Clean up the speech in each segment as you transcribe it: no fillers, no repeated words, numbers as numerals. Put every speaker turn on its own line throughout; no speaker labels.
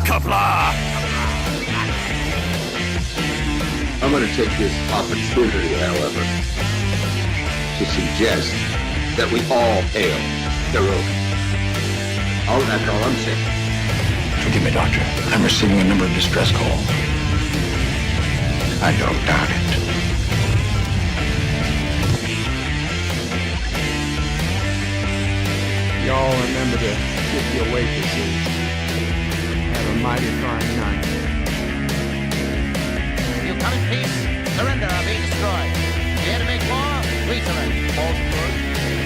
Qapla!
I'm going to take this opportunity, however, to suggest that we all hail heroic. Oh, that's all I'm saying.
Forgive me, Doctor. I'm receiving a number of distress calls. I don't doubt it.
Y'all remember to tip your waitresses. Have a mighty fine night.
You come in peace, surrender or be destroyed. Here to make war, we surrender. Falsehood.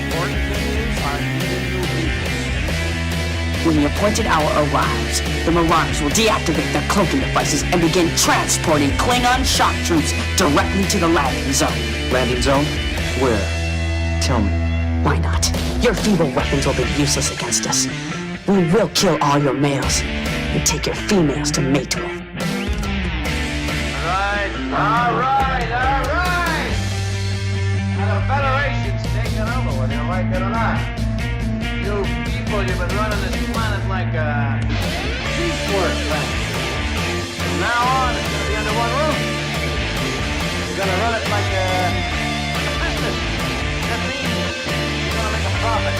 Important thing is, I'm giving you people.
When the appointed hour arrives, the Marauders will deactivate their cloaking devices and begin transporting Klingon shock troops directly to the landing zone.
Landing zone? Where? Tell me.
Why not? Your feeble weapons will be useless against us. We will kill all your males and take your females to mate with.
All right. Now the Federation's taking over, whether you like it or not. You people, you've been running this planet like a piecework thing. From now on, it's gonna be under one roof. You're gonna run it like a business. That means you're gonna make a profit.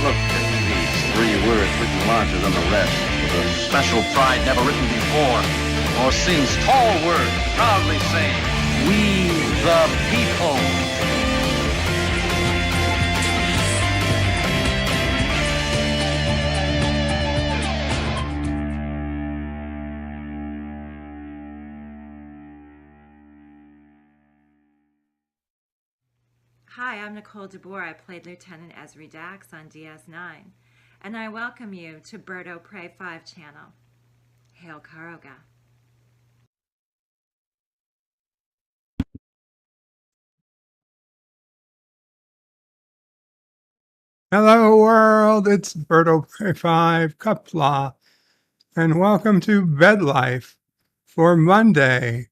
Look at these 3 words written larger than the rest, with a special pride never written before or since. Tall words, proudly saying, "We the people."
Hi, I'm Nicole DeBoer. I played Lieutenant Ezri Dax on DS9, and I welcome you to Birdo Prey 5 channel. Hail Karoga.
Hello world, it's Wordle 5 Qapla, and welcome to Bed Life for Monday,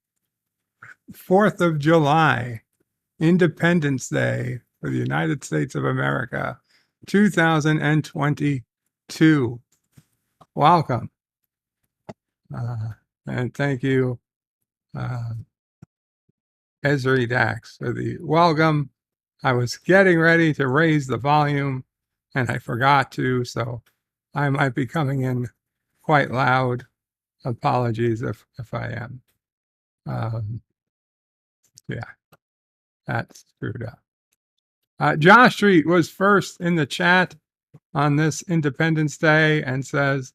4th of July, Independence Day for the United States of America, 2022. Welcome. And thank you, Ezri Dax, for the welcome. I was getting ready to raise the volume and I forgot to, so I might be coming in quite loud. Apologies if I am. Yeah, that's screwed up. Josh Street was first in the chat on this Independence Day and says,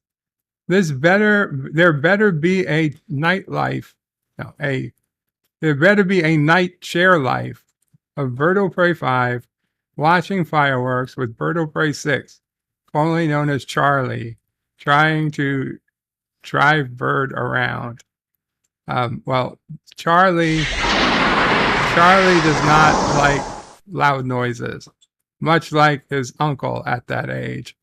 there better be a nightlife, there better be a night share life of Birdo Prey 5 watching fireworks with Birdo Prey 6, formerly known as Charlie, trying to drive Bird around. Well, Charlie does not like loud noises, much like his uncle at that age.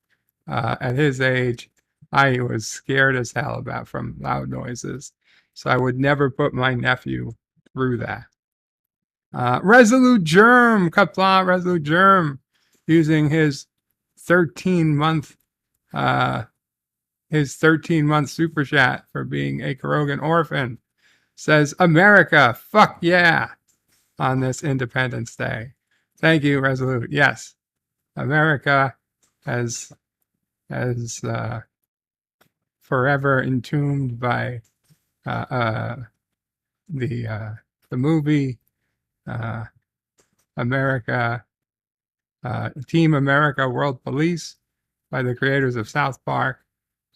At his age, I was scared as hell from loud noises, so I would never put my nephew through that. Resolute Germ, Qapla, Resolute Germ, using his 13-month super chat for being a Karogan orphan, says, America, fuck yeah, on this Independence Day. Thank you, Resolute. Yes, America has forever entombed by the movie America, Team America World Police by the creators of South Park.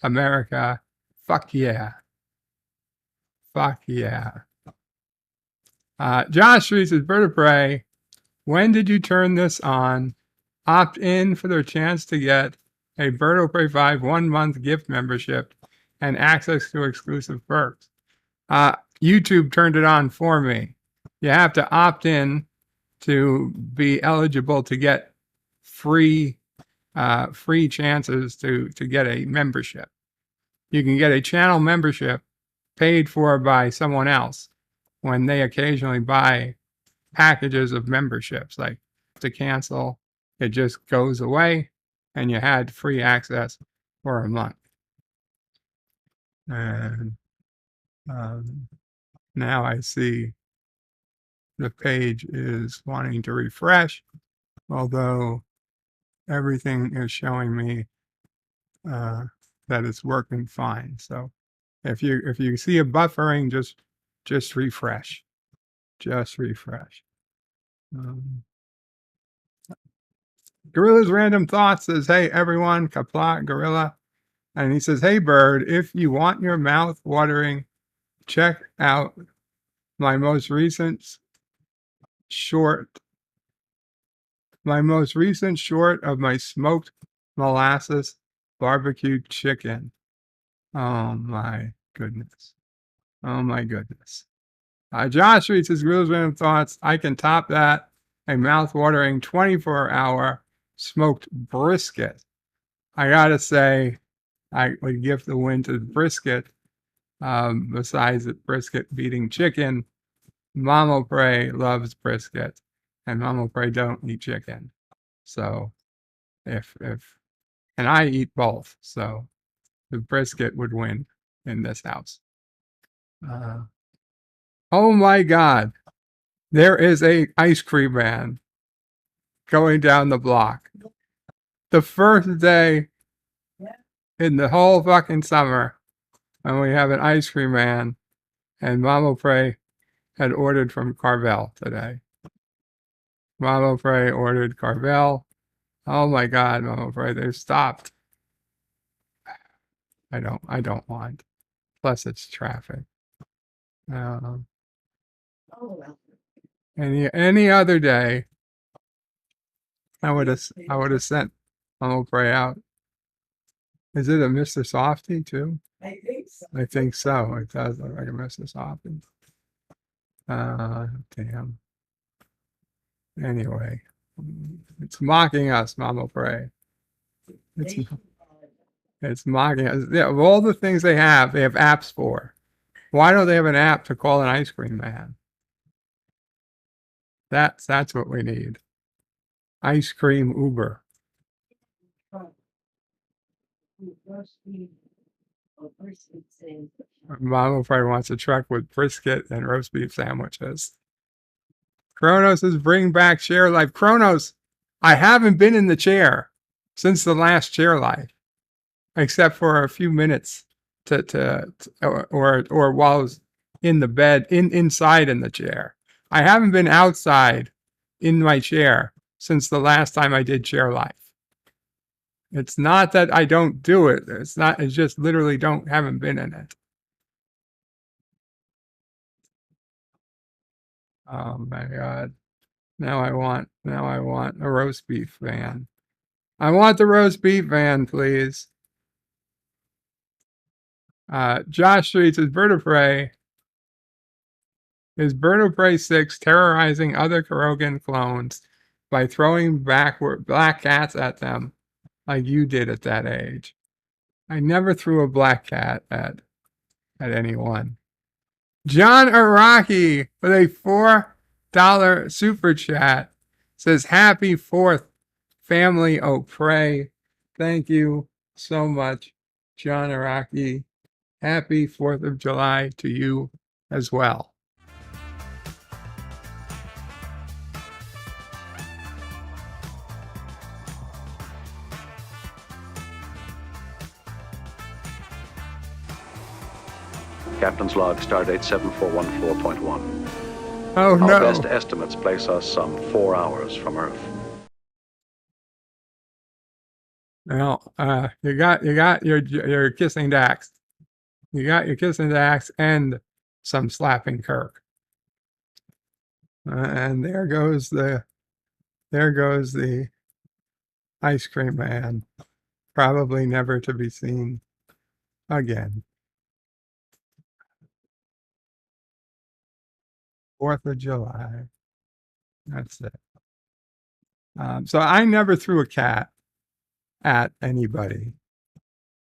America, fuck yeah. Fuck yeah. Josh Street says, Bird of Prey, when did you turn this on? Opt in for their chance to get a Bird of Prey 5 1-month gift membership and access to exclusive perks. YouTube turned it on for me. You have to opt in to be eligible to get free chances to get a membership. You can get a channel membership paid for by someone else when they occasionally buy packages of memberships. Like to cancel, it just goes away and you had free access for a month. And now I see the page is wanting to refresh, although everything is showing me that it's working fine. So if you see a buffering, just refresh. Just refresh. Gorilla's Random Thoughts says, "Hey everyone, Qapla Gorilla," and he says, "Hey bird, if you want your mouth watering, check out my most recent short of my smoked molasses barbecue chicken." Oh my goodness. Oh my goodness. Josh reads his Gorilla's Random Thoughts. "I can top that. A mouth-watering 24-hour smoked brisket." I gotta say, I would give the win to the brisket. Besides the brisket beating chicken, Mama Prey loves brisket, and Mama Prey don't eat chicken. So, and I eat both, so the brisket would win in this house. Oh my God, there is a ice cream man going down the block. The first day in the whole fucking summer, and we have an ice cream man, and Mama Prey had ordered from Carvel today. Mama Prey ordered Carvel. Oh my God, Mama Prey, they've stopped. I don't want. Plus it's traffic. Any other day, I would have sent Mama Prey out. Is it a Mr. Softy too? I think so. It does look like a Mr. Softy. Damn. Anyway, it's mocking us, Mama Prey. It's mocking us. Yeah, of all the things they have apps for. Why don't they have an app to call an ice cream man? That's what we need. Ice cream Uber. Mama Prey wants a truck with brisket and roast beef sandwiches. Kronos is bring back chair life. Kronos, I haven't been in the chair since the last chair life, except for a few minutes or while I was in the bed, inside in the chair. I haven't been outside in my chair since the last time I did chair life. It's not that I don't do it. It's just literally haven't been in it. Oh my God. Now I want a roast beef van. I want the roast beef van, please. Josh Streets is Bird of Prey. Is Bird of Prey 6 terrorizing other Kurogan clones by throwing black cats at them like you did at that age? I never threw a black cat at anyone. John Araki with a $4 super chat says, "Happy 4th, family O Prey." Thank you so much, John Araki. Happy 4th of July to you as well.
Captain's log, stardate 7414.1.
Oh no.
Our best estimates place us some 4 hours from Earth.
Well, you got your kissing Dax. You got your kissing Dax and some slapping Kirk. And there goes the ice cream man, probably never to be seen again. 4th of July. That's it. So I never threw a cat at anybody.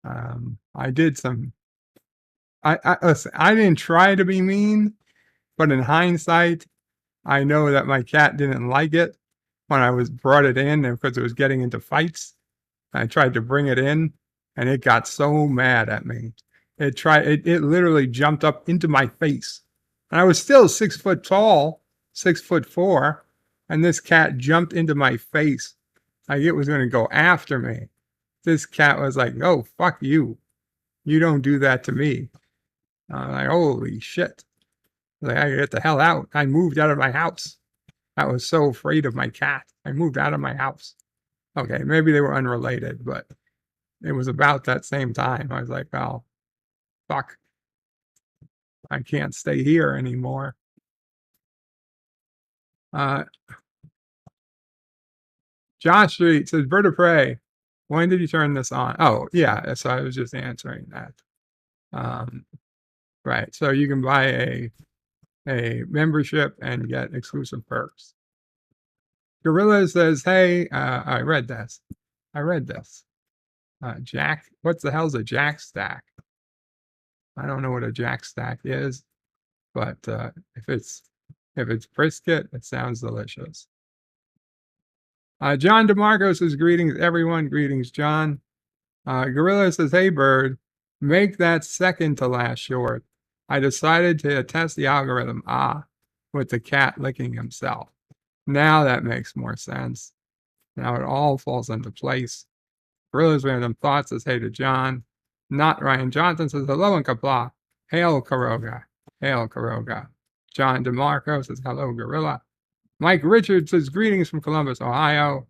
I did some. Listen, I didn't try to be mean, but in hindsight, I know that my cat didn't like it when I brought it in because it was getting into fights. I tried to bring it in, and it got so mad at me it literally jumped up into my face. And I was still 6 foot tall, 6'4", and this cat jumped into my face. Like it was going to go after me. This cat was like, "Oh, fuck you. You don't do that to me." I'm like, holy shit. Like, I gotta get the hell out. I moved out of my house. I was so afraid of my cat. I moved out of my house. Okay, maybe they were unrelated, but it was about that same time. I was like, oh, fuck. I can't stay here anymore. Josh Street says, Bird of Prey, when did you turn this on? Oh, yeah, so I was just answering that. Right, so you can buy a membership and get exclusive perks. Gorilla says, hey, I read this. Jack, what the hell's a jack stack? I don't know what a jack stack is, but if it's brisket, it sounds delicious. John DeMarco says, greetings, everyone. Greetings, John. Gorilla says, hey, Bird, make that second to last short. I decided to test the algorithm, with the cat licking himself. Now that makes more sense. Now it all falls into place. Gorilla's Random Thoughts says, hey to John. Not Ryan Johnson says, hello in Qapla. Hail Karoga. Hail Karoga. John DeMarco says, hello, Gorilla. Mike Richards says, greetings from Columbus, Ohio.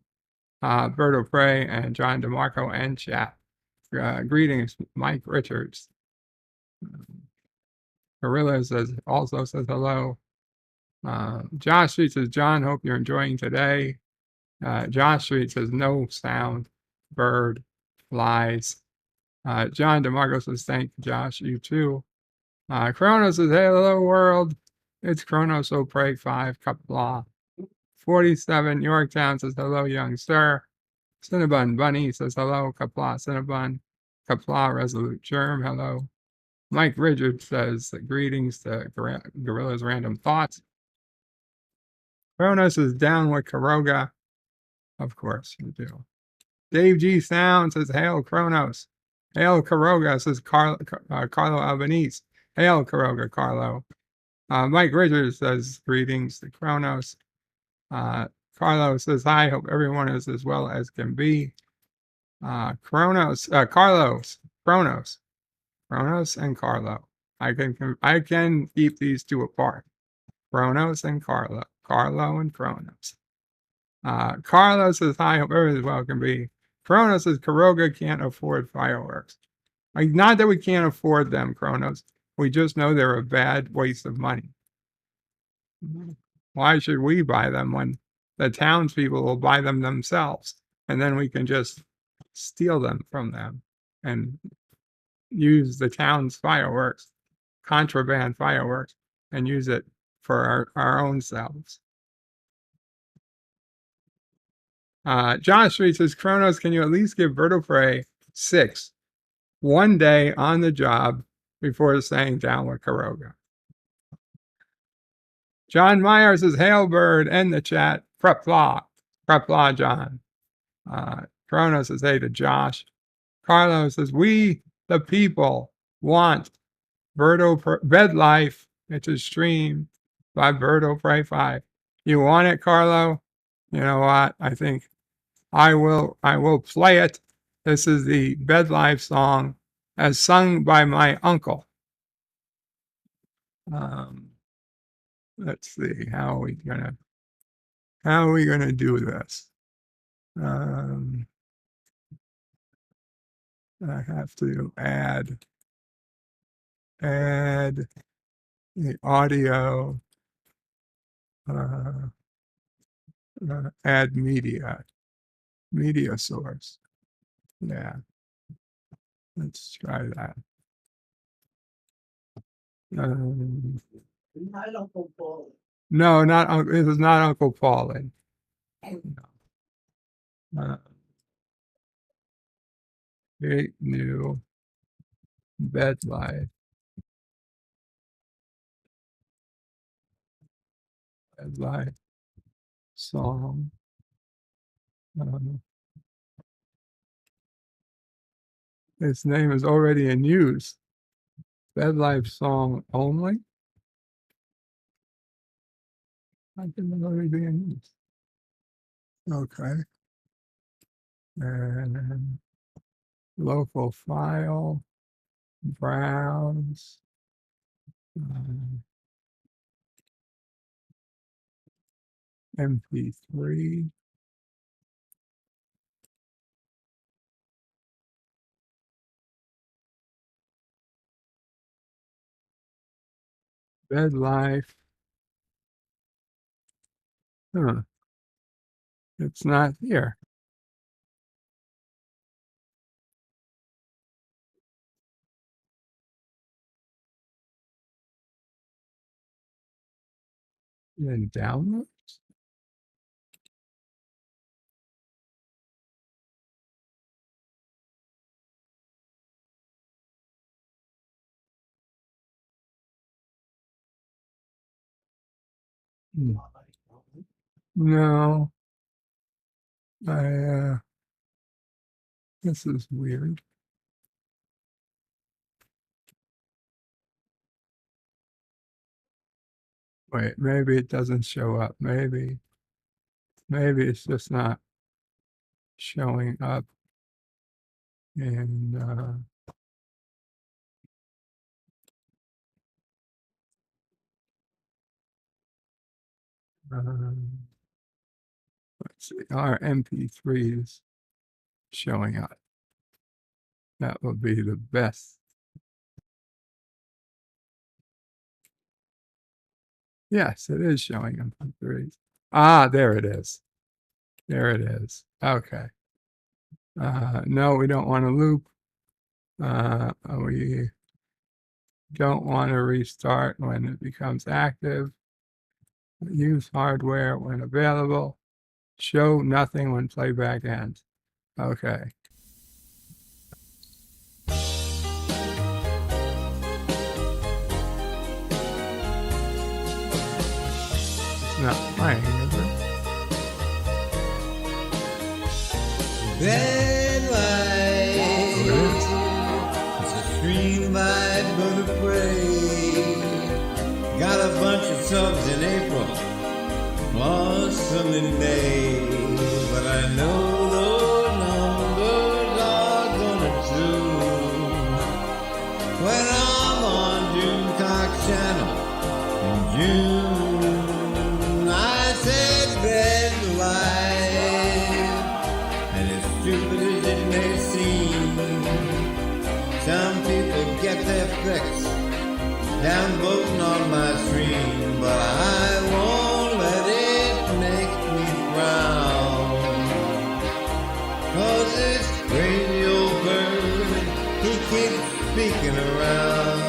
Bird of Prey and John DeMarco and chat. Greetings, Mike Richards. Gorilla also says hello. Josh Street says, John, hope you're enjoying today. Josh Street says, no sound. Bird lies. John DeMarco says, thank you, Josh. You too. Chronos says, hey, hello, world. It's Chronos Pray 5, Qapla. 47, Yorktown says, hello, young sir. Cinnabon Bunny says, hello, Qapla, Cinnabon. Qapla, Resolute Germ, hello. Mike Richards says, greetings to Gorilla's Random Thoughts. Chronos is down with Karoga. Of course you do. Dave G. Sound says, hail, Chronos. Hail, Karoga, says Carlo Albanese. Hail, Karoga, Carlo. Mike Richards says, greetings to Chronos. Carlo says, hi, hope everyone is as well as can be. Chronos and Carlo. I can keep these two apart. Chronos and Carlo. Carlo and Chronos. Carlo says, hi, hope everyone is well can be. Chronos says, Karoga can't afford fireworks. Like, not that we can't afford them, Chronos. We just know they're a bad waste of money. Why should we buy them when the townspeople will buy them themselves? And then we can just steal them from them and use the town's fireworks, contraband fireworks, and use it for our own selves. John Street says, Chronos, can you at least give Bird of Prey 6 one day on the job before saying down with Karoga? John Meyer says, hail, Bird, end the chat. Qapla, John. Chronos says, hey to Josh. Carlos says, we, the people, want Bed Life. It's a stream by Bird of Prey 5. You want it, Carlo? You know what? I think I will play it. This is the Bed Life song as sung by my uncle. Let's see, how are we gonna do this? I have to add the audio, add media source. Yeah, let's try that.
Not Uncle Paul.
No, this is not Uncle Paulie. No. Create new Bed Life. Bed Life song. Its name is already in use. Bed Life song only. I didn't know they'd be in use. Okay. And then local file, browse, MP3. Bed Life. Huh. It's not here. In downloads? Hmm. No. This is weird. Wait, maybe it doesn't show up. Maybe it's just not showing up in let's see, our MP3s showing up. That would be the best. Yes, it is showing MP3s. Ah, there it is. There it is. Okay. No, we don't want to loop. We don't want to restart when it becomes active. Use hardware when available. Show nothing when playback ends. Okay. It's not playing, is it?
Bed life,
Oh, it is.
it's a stream by bird of prey. Got a bunch of subs in April, blossom in May. But I know those numbers are gonna do when I'm on June Cox Channel in June. I said bed life, and as stupid as it may seem, some people get their fix downvoting on my stream, but I won't let it make me frown. 'Cause this crazy old bird, he keeps speaking around.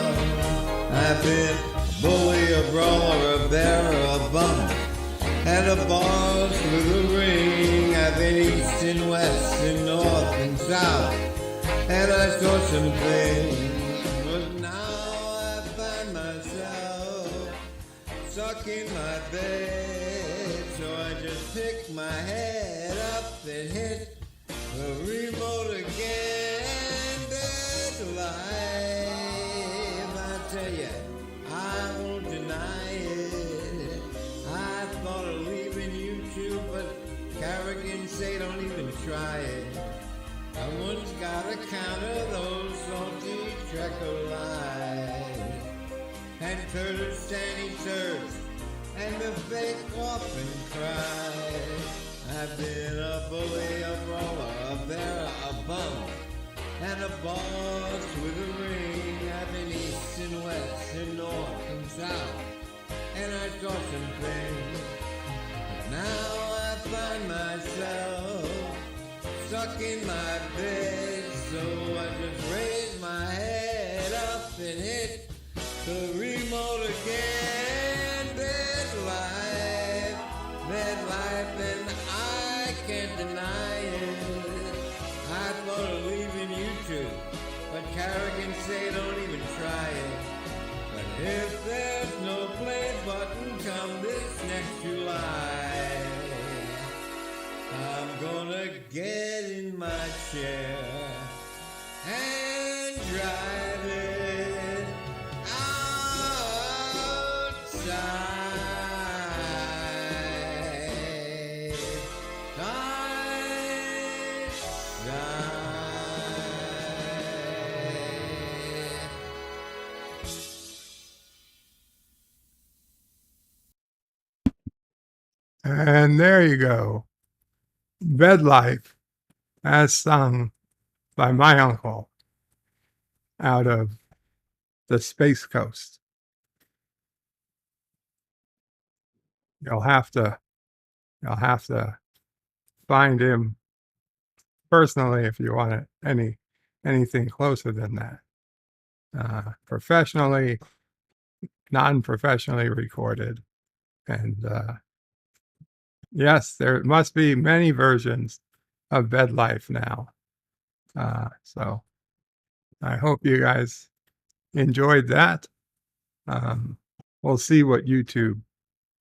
I've been a bully, a brawler, a bearer, a bummer, and a boss with a ring. I've been east and west and north and south, and I saw some things, but now I find myself stuck in my bed. So I just pick my head up and hit the remote again. Bed life, I tell you, I won't deny it. I thought of leaving YouTube, but Carrigan say don't even try it. Someone's gotta counter those salty Trekker lies, and turds standing turds, and the fake often cry. I've been a bully, a brawler, a bearer, a bummer, and a boss with a ring. I've been east and west and north and south, and I saw some things, but now I find myself stuck in my bed. So I just raise my head up and hit the remote again. Bed life, and I can't deny it. I thought of leaving YouTube, but Carrigan say don't even try it. But if there's no play button come this next July, I'm gonna get in my chair and drive it
And there you go. Bed Life, as sung by my uncle out of the Space Coast. You'll have to find him personally if you want anything closer than that. Professionally, non-professionally recorded. And yes, there must be many versions of Bed Life now. So I hope you guys enjoyed that. We'll see what YouTube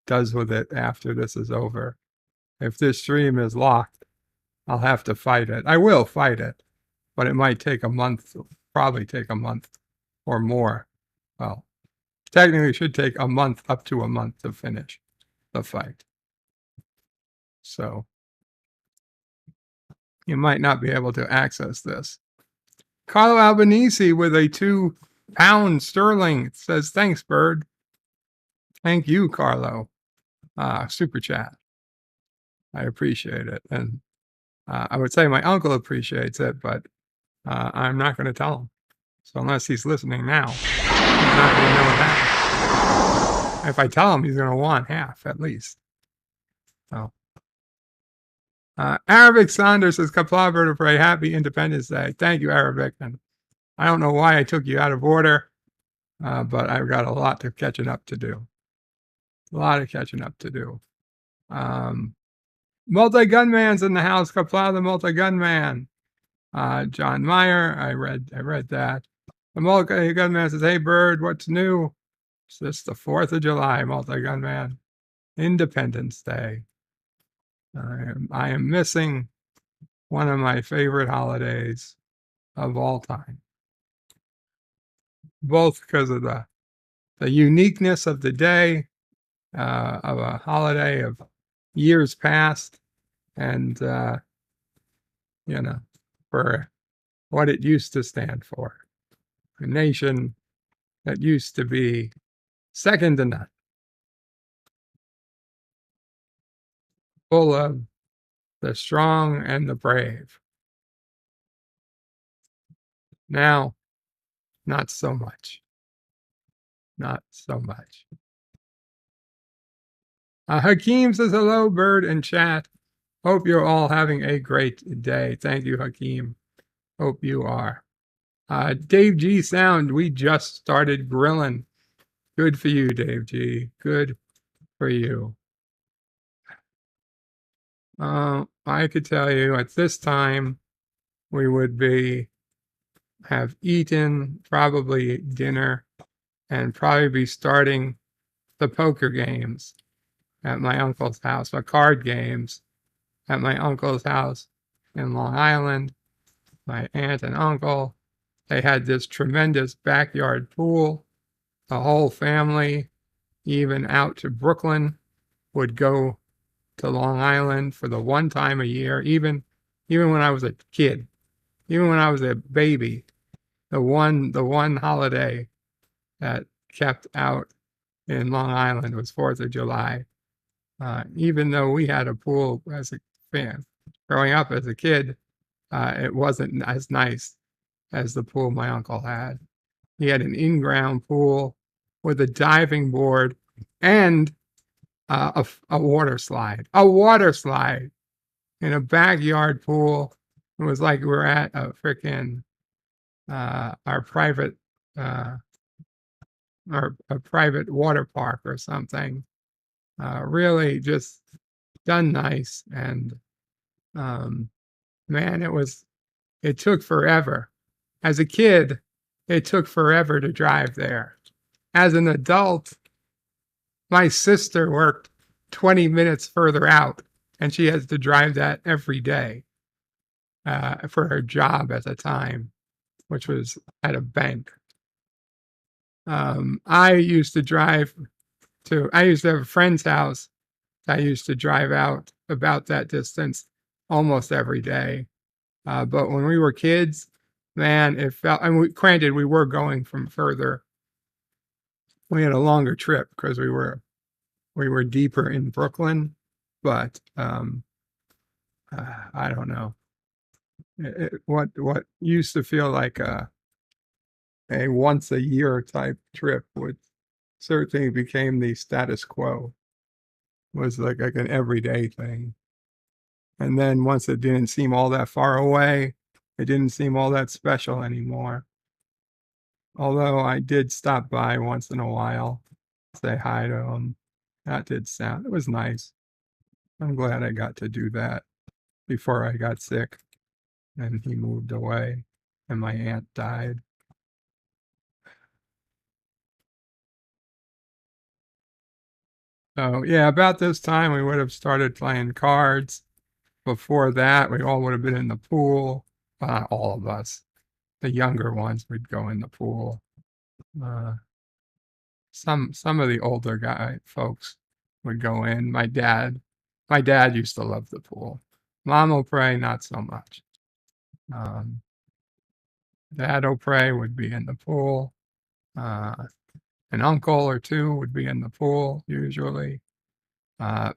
does with it after this is over. If this stream is locked, I'll have to fight it. I will fight it, but it might take a month, probably take a month or more. Well, technically it should take a month, up to a month to finish the fight. So you might not be able to access this. Carlo Albanese with a £2 sterling says, thanks, Bird. Thank you, Carlo. Super chat. I appreciate it. And I would say my uncle appreciates it, but I'm not going to tell him. So unless he's listening now, he's not going to know that. If I tell him, he's going to want half at least. So. Arabic Saunders says, Qapla vertebrae, happy Independence Day. Thank you, Arabic. And I don't know why I took you out of order, but I've got a lot of catching up to do. Multi-gunman's in the house. Qapla the multi-gunman. John Meyer, I read that. The multi-gunman says, hey, Bird, what's new? It's just the 4th of July, multi-gunman. Independence Day. I am missing one of my favorite holidays of all time. Both because of the uniqueness of the day, of a holiday of years past, and, for what it used to stand for. A nation that used to be second to none. Full of the strong and the brave. Now, not so much. Not so much. Hakeem says, hello, Bird and chat. Hope you're all having a great day. Thank you, Hakeem. Hope you are. Dave G Sound, we just started grilling. Good for you, Dave G. Good for you. I could tell you at this time, we would have eaten probably dinner and probably be starting the poker games at my uncle's house, or card games at my uncle's house in Long Island. My aunt and uncle, they had this tremendous backyard pool. The whole family, even out to Brooklyn, would go to Long Island for the one time a year, even when I was a kid, even when I was a baby, the one holiday that kept out in Long Island was 4th of July. Even though we had a pool as a fan, growing up as a kid, it wasn't as nice as the pool my uncle had. He had an in-ground pool with a diving board and a water slide. A water slide in a backyard pool. It was like we were at a freaking our private a private water park or something. Really just done nice. And man, it took forever. As a kid, it took forever to drive there. As an adult, my sister worked 20 minutes further out, and she has to drive that every day for her job at the time, which was at a bank. I used to have a friend's house. I used to drive out about that distance almost every day. But when we were kids, man, it felt, and granted, we were going from further. We had a longer trip because we were deeper in Brooklyn, but I don't know. What used to feel like a once a year type trip would certainly became the status quo. Was like an everyday thing. And then once it didn't seem all that far away, it didn't seem all that special anymore. Although I did stop by once in a while, say hi to him. That did sound, it was nice. I'm glad I got to do that before I got sick and he moved away and my aunt died. So yeah, about this time we would have started playing cards. Before that, we all would have been in the pool. Not all of us. The younger ones would go in the pool. Some of the older guy folks would go in. My dad used to love the pool. Mom O'Prey, not so much. Dad O'Prey would be in the pool. An uncle or two would be in the pool usually.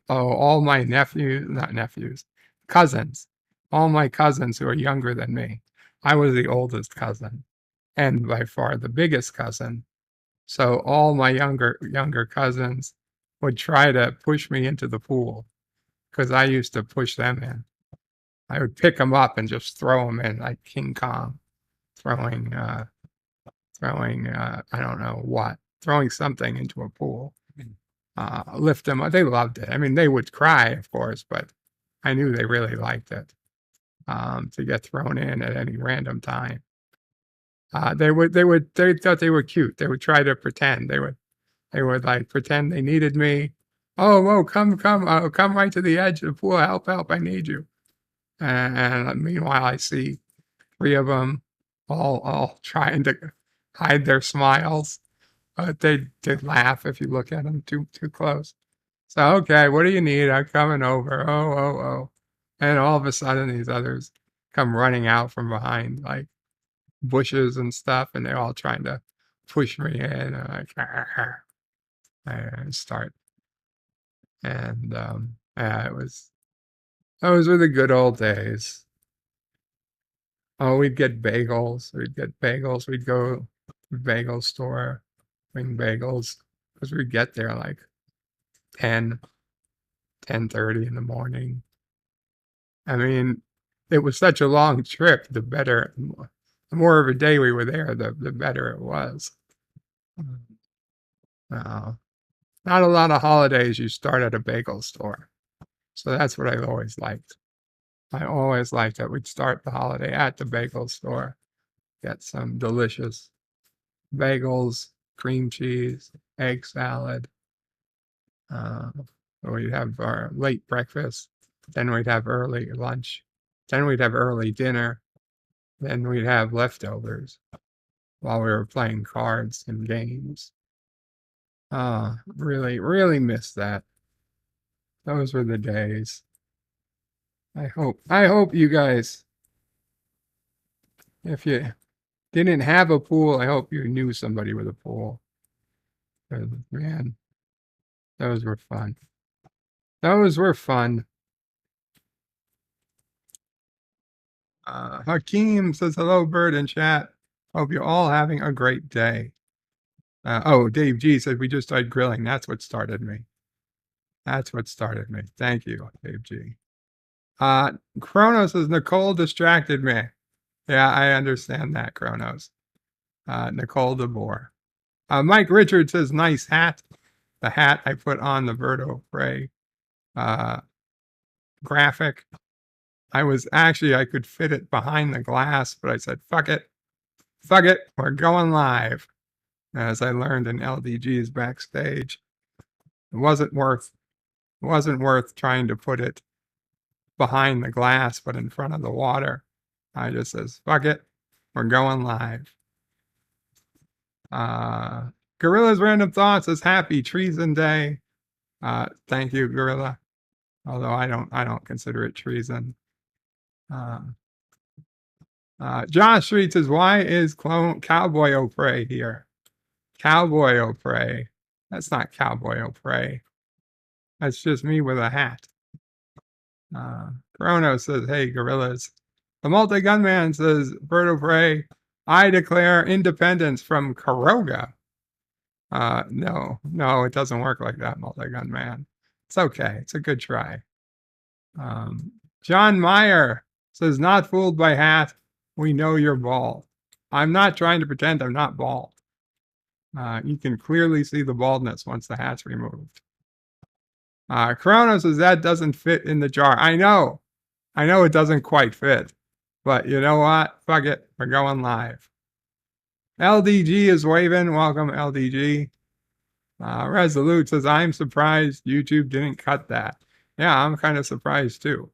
All my cousins, all my cousins who are younger than me. I was the oldest cousin and by far the biggest cousin. So all my younger cousins would try to push me into the pool because I used to push them in. I would pick them up and just throw them in like King Kong, throwing I don't know what, throwing something into a pool. Lift them up. They loved it. I mean, they would cry, of course, but I knew they really liked it. To get thrown in at any random time. They thought they were cute. They would try to pretend. They would like pretend they needed me. Oh, come right to the edge of the pool. Help, I need you. And meanwhile, I see three of them all trying to hide their smiles. They'd laugh if you look at them too close. So, okay, what do you need? I'm coming over. Oh. And all of a sudden, these others come running out from behind, like, bushes and stuff, and they're all trying to push me in. And like, I start. And, yeah, those were the good old days. Oh, we'd get bagels. We'd go to the bagel store, bring bagels, because we'd get there like 10:30 in the morning. I mean, it was such a long trip. The more of a day we were there, the better it was. Not a lot of holidays you start at a bagel store. So that's what I always liked. I always liked that we'd start the holiday at the bagel store, get some delicious bagels, cream cheese, egg salad. We'd have our late breakfast, then we'd have early lunch, then we'd have early dinner, then we'd have leftovers while we were playing cards and games. Really, really miss that. Those were the days. I hope you guys, if you didn't have a pool, I hope you knew somebody with a pool. Man, those were fun. Hakeem says, hello, Bird in chat. Hope you're all having a great day. Dave G said, we just started grilling. That's what started me. Thank you, Dave G. Kronos says, Nicole distracted me. Yeah, I understand that, Kronos. Nicole DeBoer. Mike Richards says, nice hat. The hat I put on the Birdo Prey graphic. I could fit it behind the glass, but I said, fuck it, we're going live. As I learned in LDG's backstage, it wasn't worth trying to put it behind the glass, but in front of the water. I just says, fuck it, we're going live. Gorilla's Random Thoughts says, happy treason day. Thank you, Gorilla. Although I don't consider it treason. Josh Street says, why is Cowboy O'Prey here? Cowboy O'Prey. That's not Cowboy O'Prey. That's just me with a hat. Chrono says, hey, gorillas. The multi-gunman says, bird of prey, I declare independence from Karoga. No, it doesn't work like that, multi-gunman. It's okay. It's a good try. John Meyer says, not fooled by hat. We know you're bald. I'm not trying to pretend I'm not bald. You can clearly see the baldness once the hat's removed. Chrono says, that doesn't fit in the jar. I know it doesn't quite fit. But you know what? Fuck it. We're going live. LDG is waving. Welcome, LDG. Resolute says, I'm surprised YouTube didn't cut that. Yeah, I'm kind of surprised too.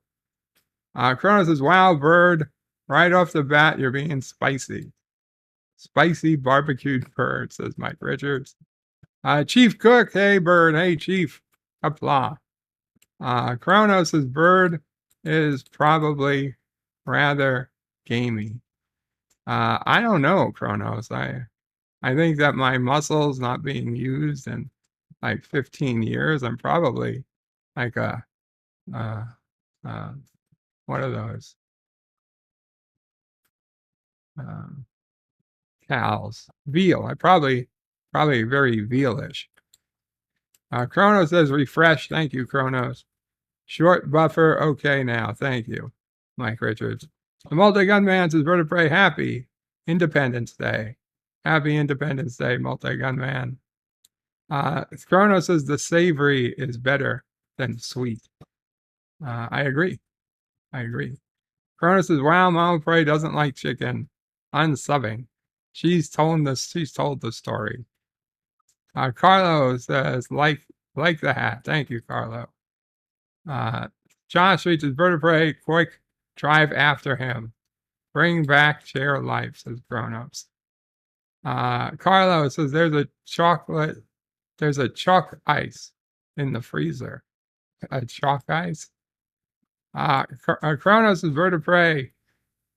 Chrono says, wow, bird. Right off the bat, you're being spicy. Spicy barbecued bird, says Mike Richards. Chief Cook, hey, bird. Hey, Chief. Qapla. Chrono says, bird is probably rather gamey. I don't know, Chronos. I think that my muscles not being used in like 15 years, I'm probably like a what are those? Cows. Veal. I probably very vealish. Chronos says refresh. Thank you, Chronos. Short buffer. Okay now. Thank you, Mike Richards. The multi-gunman says vertebrae happy Independence Day. Happy Independence Day, multi-gunman. Chrono says the savory is better than sweet. I agree. Chrono says, wow, Mama Prey doesn't like chicken. Unsubbing. She's told the story. Carlo says, like the hat. Thank you, Carlo. Josh reaches vertebrae, quick, drive after him. Bring back share life, says Grown-ups. Carlo says there's a chalk ice in the freezer. A chalk ice? Kronos is vertebrae.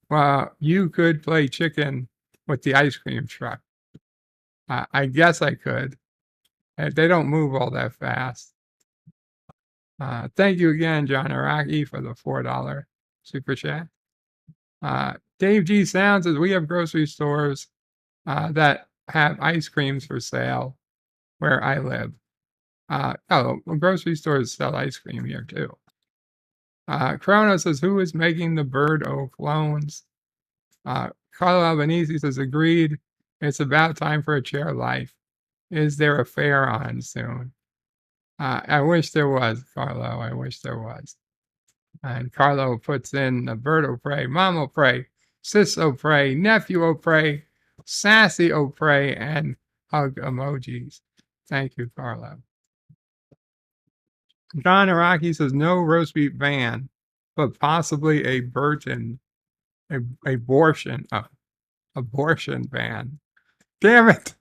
Well, you could play chicken with the ice cream truck. I guess I could. They don't move all that fast. Thank you again, John Araki, for the $4 super chat. Dave G. Sound says we have grocery stores that have ice creams for sale where I live. Grocery stores sell ice cream here too. Chrono says, who is making the Bird O clones? Carlo Albanese says, agreed. It's about time for a chair life. Is there a fair on soon? I wish there was, Carlo. I wish there was. And Carlo puts in the Bird O pray, Mom O pray, Sis O pray, Nephew O pray, Sassy O pray, and hug emojis. Thank you, Carlo. John Araki says no roast beef ban, but possibly a abortion ban. Damn it.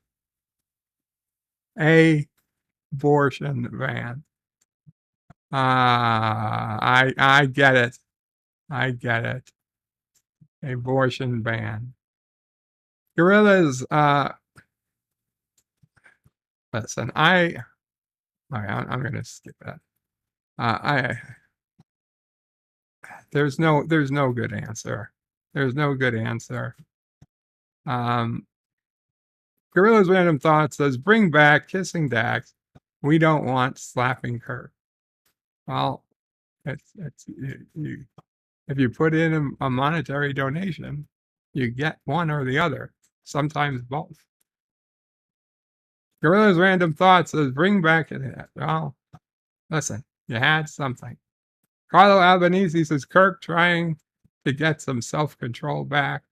Abortion ban. I get it. Abortion ban. Gorillas, listen, I'm gonna skip that. There's no good answer. Gorilla's Random Thoughts says, bring back kissing Dax. We don't want slapping Kirk. Well, if you put in a monetary donation, you get one or the other, sometimes both. Gorilla's Random Thoughts says, bring back it. Well, listen, you had something. Carlo Albanese says, Kirk trying to get some self-control back.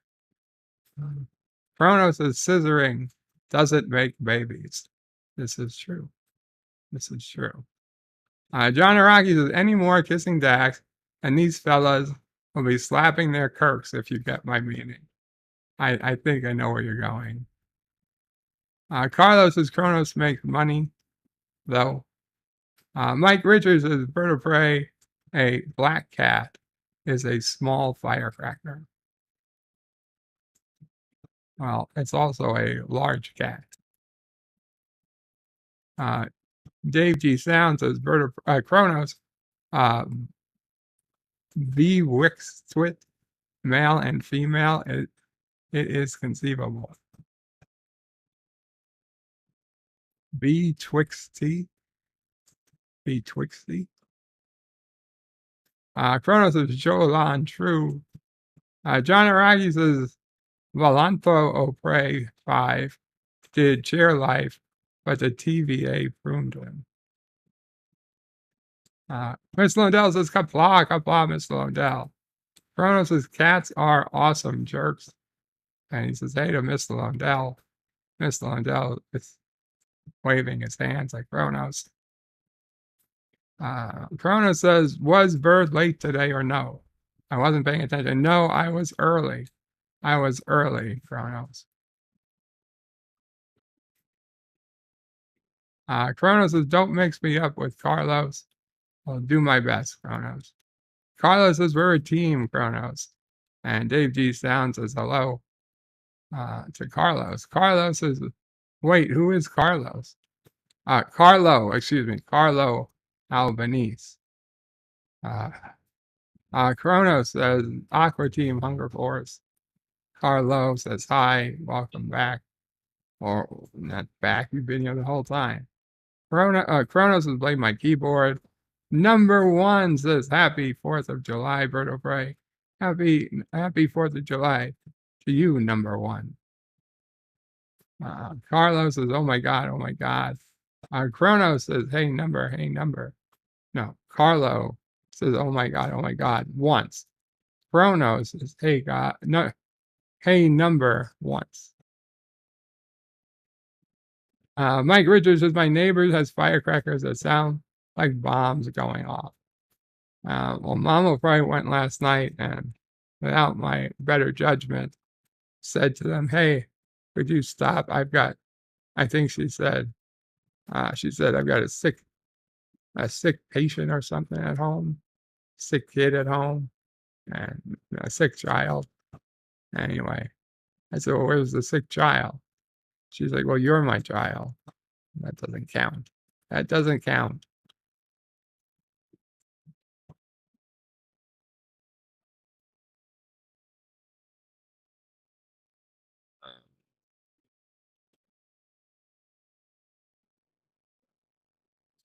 Chrono says, scissoring doesn't make babies. This is true. John Araki says, any more kissing Dax, and these fellas will be slapping their Kirks, if you get my meaning. I think I know where you're going. Carlos says, Kronos makes money, though. Mike Richards says, bird of prey, a black cat is a small firecracker. Well, it's also a large cat. Dave G. Sound says, bird of Kronos the Wix twit, male and female, it is conceivable. Betwixty. Kronos is Jolan True. John Araki says Volanto Opre 5 did chair life, but the TVA pruned him. Miss Lundell says Qapla, Miss Lundell. Kronos says cats are awesome jerks. And he says, hey to Miss Lundell. Miss Lundell is waving his hands like Kronos. Kronos says, was Bird late today or no? I wasn't paying attention. No, I was early. Kronos. Kronos says, don't mix me up with Carlos. I'll do my best, Kronos. Carlos says, we're a team, Kronos. And Dave G. Sound says hello to Carlos. Carlos says, wait, who is Carlos? Carlo Albanese. Kronos says, Aqua Team Hunger Force. Carlo says, hi, welcome back. Or not back, you've been here the whole time. Kronos has played my keyboard. Number 1 says, happy 4th of July, Bird of Prey. Happy 4th of July to you, number 1. Carlos says, oh my God. Kronos says, hey number. No, Carlo says, oh my God, once. Kronos says, hey God, no, hey number once. Mike Richards says, my neighbor has firecrackers that sound like bombs going off. Well, Mama probably went last night and without my better judgment said to them, hey, could you stop? I've got I've got a sick patient or something at home, sick kid at home, and a sick child. Anyway, I said, well, where's the sick child? She's like, well, you're my child. That doesn't count.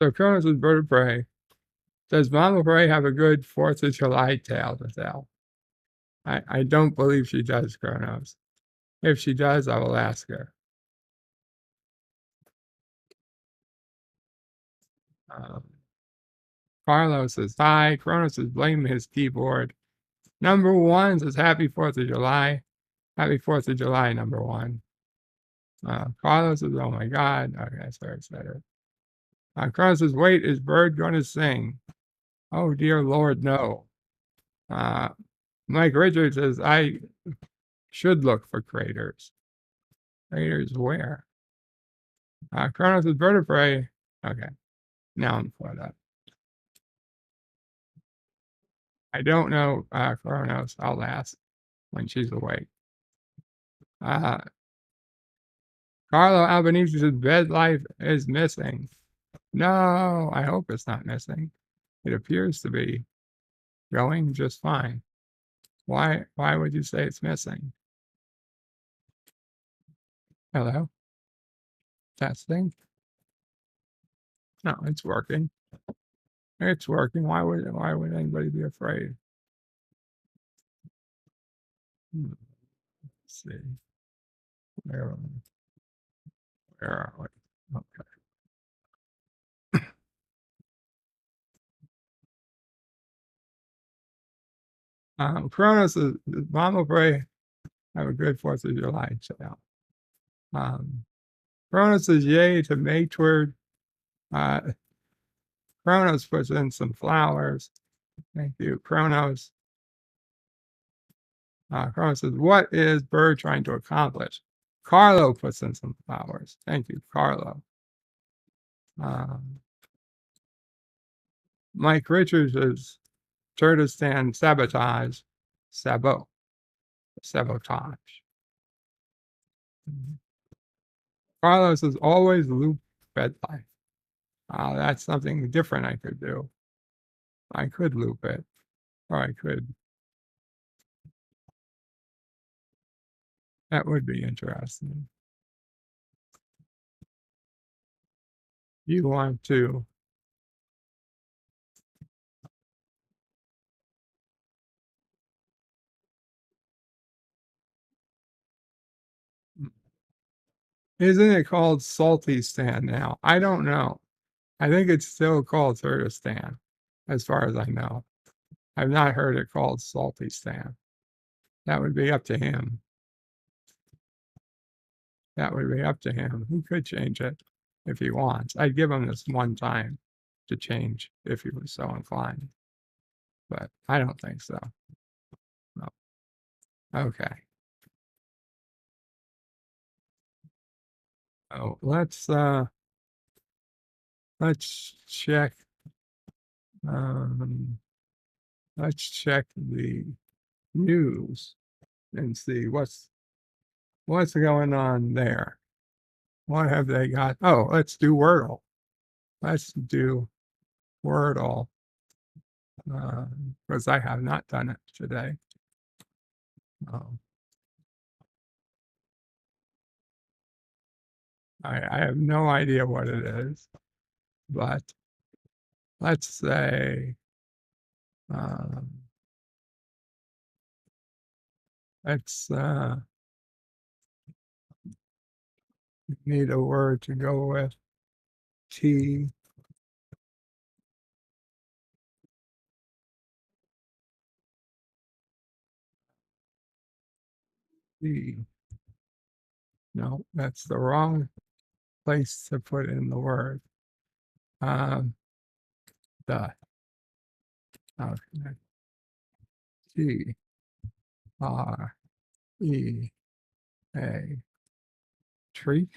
So Kronos is Bird of Prey. Does Mama Prey have a good 4th of July tale to tell? I don't believe she does, Kronos. If she does, I will ask her. Carlos says hi. Kronos is blaming his keyboard. Number 1 says happy 4th of July. Happy 4th of July, number 1. Carlos says, oh my God. Okay, sorry, I said it. Kronos says, wait, is Bird going to sing? Oh, dear Lord, no. Mike Richards says, I should look for craters. Craters where? Kronos is Bird of Prey. Okay, now I'm caught up. I don't know Kronos. I'll ask when she's awake. Carlo Albanese says, bed life is missing. No, I hope it's not missing. It appears to be going just fine. Why would you say it's missing? Hello? Testing? No, it's working. It's working. Why would anybody be afraid? Let's see. Where are we? Okay. Kronos is Mama Prey. Have a good 4th of July. Check out. Kronos says yay to Mateward. Kronos puts in some flowers. Thank you, Kronos. Kronos says, what is Bird trying to accomplish? Carlo puts in some flowers. Thank you, Carlo. Mike Richards is Turtistan sabotage. Sabotage. Carlos says, always loop bed life. That's something different I could do. I could loop it. Or I could. That would be interesting. You want to Isn't it called Saltistan now? I don't know. I think it's still called Kurdistan, as far as I know. I've not heard it called Saltistan. That would be up to him. That would be up to him. He could change it if he wants. I'd give him this one time to change if he was so inclined. But I don't think so. No. Okay. Oh, let's check. Let's check the news and see what's going on there. What have they got? Oh, let's do Wordle. Let's do Wordle. Because I have not done it today. I have no idea what it is, but let's say let's need a word to go with T. T. No, that's the wrong place to put in the word. The okay. T R E A. Treat?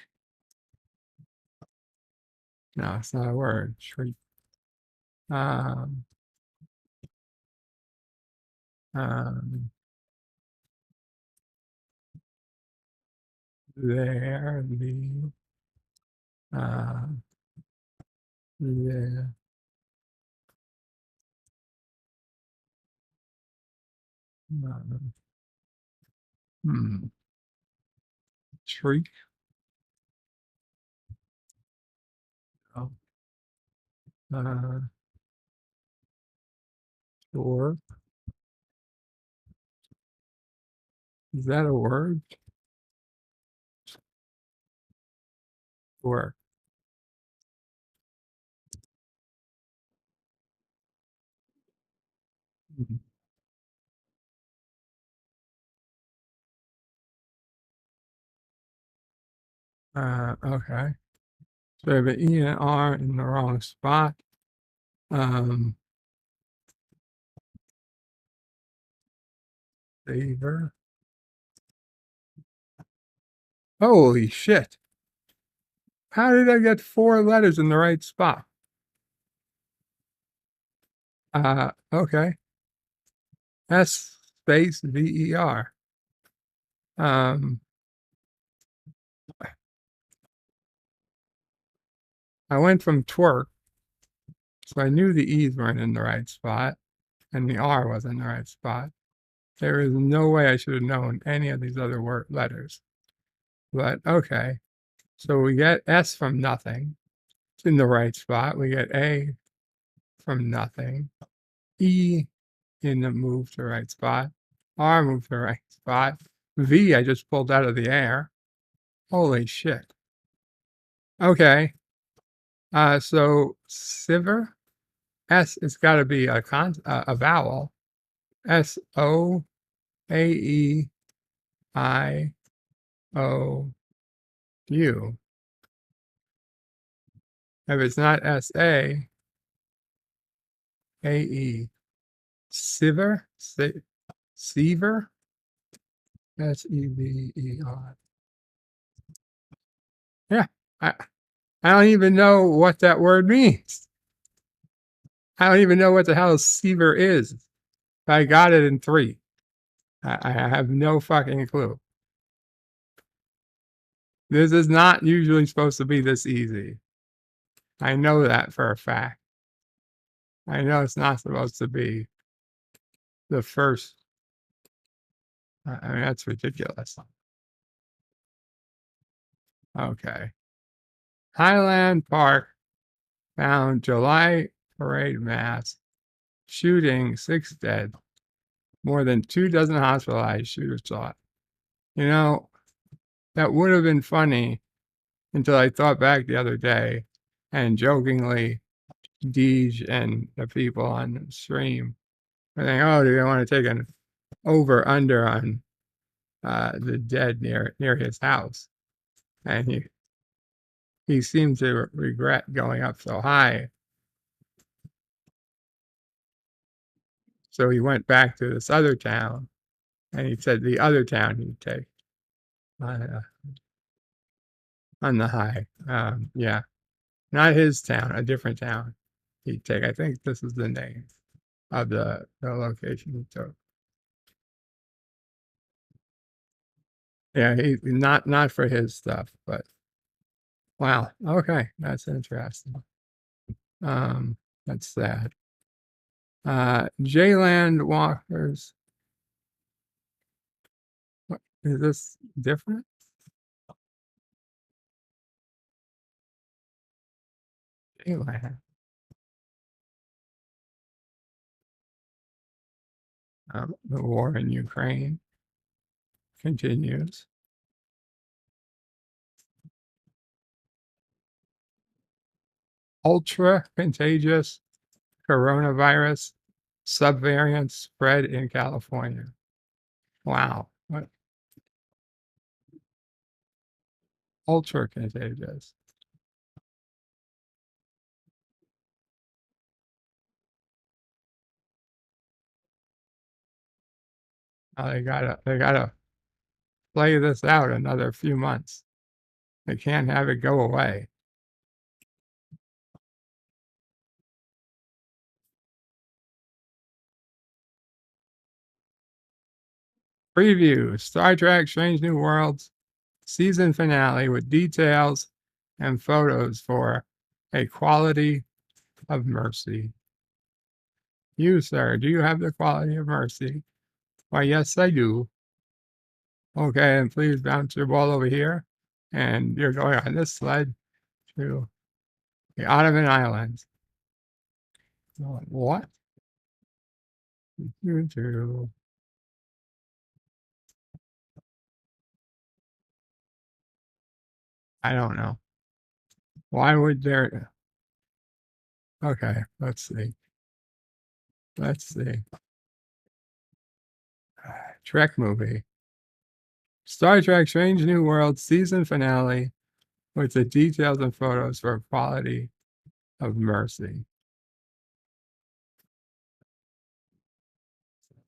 No, it's not a word. Treat. There the Shriek. Oh. Or is that a word? Or okay. So I have an E and an R in the wrong spot. Favor. Holy shit. How did I get 4 letters in the right spot? Okay. S space VER. I went from twerk, so I knew the E's weren't in the right spot, and the R was in the right spot. There is no way I should have known any of these other letters. But okay. So we get S from nothing. It's in the right spot. We get A from nothing. E in the move to the right spot. R moved to the right spot. V I just pulled out of the air. Holy shit. Okay. So Siver. S it's gotta be a vowel. SOAEIO. If it's not SA, AE. Siver? Sever? SEVER. Yeah. I don't even know what that word means. I don't even know what the hell Sever is. I got it in 3. I have no fucking clue. This is not usually supposed to be this easy. I know that for a fact. I know it's not supposed to be. the first. I mean, that's ridiculous. Okay. Highland Park found July parade mass shooting, 6 dead, more than 2 dozen hospitalized, shooters shot. You know, that would have been funny until I thought back the other day and jokingly Deej and the people on the stream were saying, oh, do you want to take an over under on the dead near his house? And he seemed to regret going up so high. So he went back to this other town, and he said the other town he'd take on the high. Yeah, not his town, a different town he'd take. I think this is the name of the location he took. Yeah, he not for his stuff, but wow. Okay, that's interesting. That's sad. J-Land Walkers. What, is this different? J-Land. The war in Ukraine continues. Ultra contagious coronavirus subvariant spread in California. Wow. What? Ultra contagious. They gotta play this out another few months. They can't have it go away. Preview Star Trek Strange New Worlds season finale with details and photos for A Quality of Mercy. You, sir, do you have the quality of mercy? Why, yes, I do. Okay, and please bounce your ball over here. And you're going on this sled to the Ottoman Islands. What? You do. I don't know. Why would there? Okay, let's see. Let's see. Trek movie. Star Trek Strange New World season finale with the details and photos for Quality of Mercy.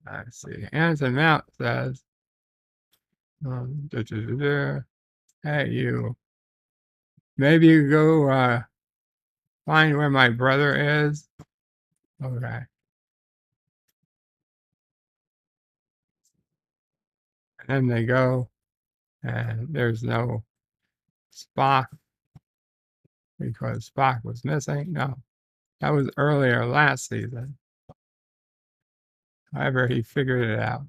Let's see. Anson Mount says, hey, you. Maybe you go find where my brother is. Okay. And then they go, and there's no Spock because Spock was missing. No, that was earlier last season. However, he figured it out.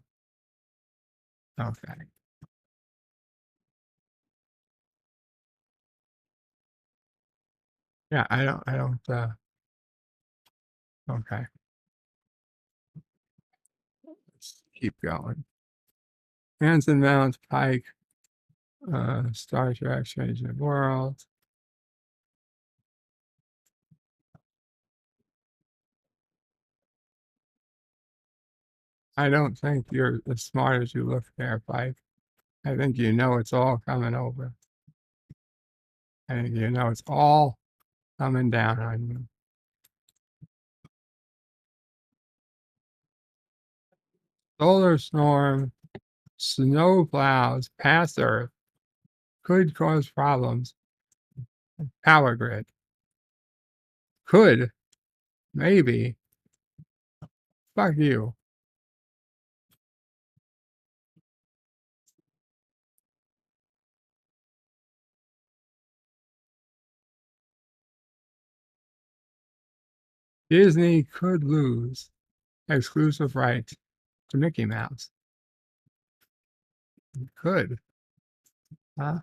Okay. Yeah, I don't, okay. Let's keep going. Anson Mount, Pike, Star Trek, Strange New World. I don't think you're as smart as you look there, Pike. I think you know it's all coming over. I think you know it's all coming down on you. Solar storm, snow plows past Earth could cause problems. Power grid. Could, maybe. Fuck you. Disney could lose exclusive rights to Mickey Mouse. You could. Huh?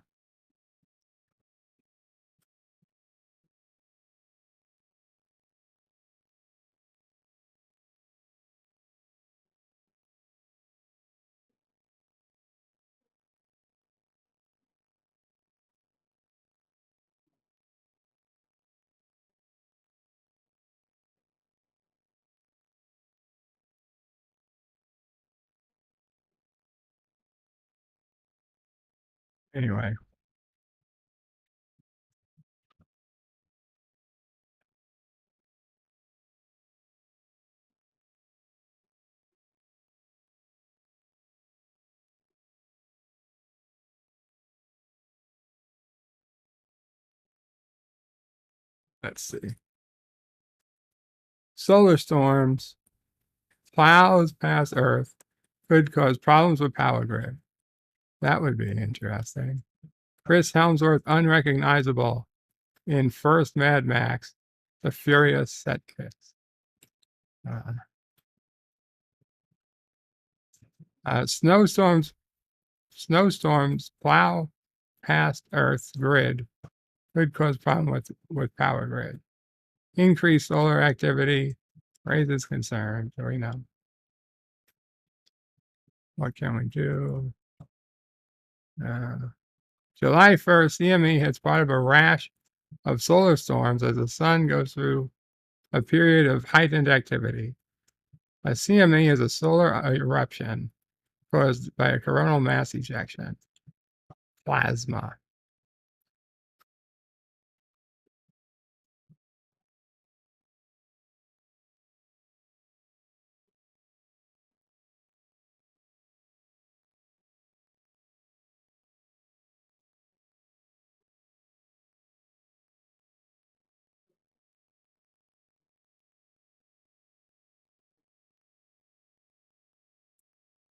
Anyway. Let's see. Solar storms, plows past Earth, could cause problems with power grid. That would be interesting. Chris Helmsworth unrecognizable in first Mad Max, the Furious set pics. Snowstorms plow past Earth's grid, could cause problems with power grid. Increased solar activity raises concern. So we know. What can we do? July 1st, CME has part of a rash of solar storms as the sun goes through a period of heightened activity. A CME is a solar eruption caused by a coronal mass ejection. Plasma.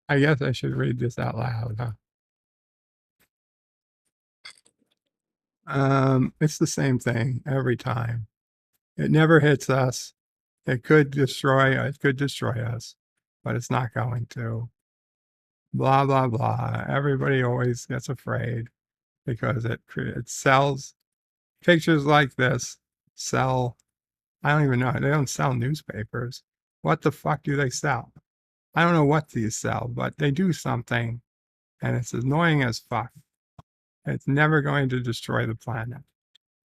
I guess I should read this out loud, huh? It's the same thing every time. It never hits us. It could destroy us, but it's not going to. Blah blah blah. Everybody always gets afraid because it sells pictures like this. Sell. I don't even know. They don't sell newspapers. What the fuck do they sell? I don't know what these sell, but they do something, and it's annoying as fuck. It's never going to destroy the planet,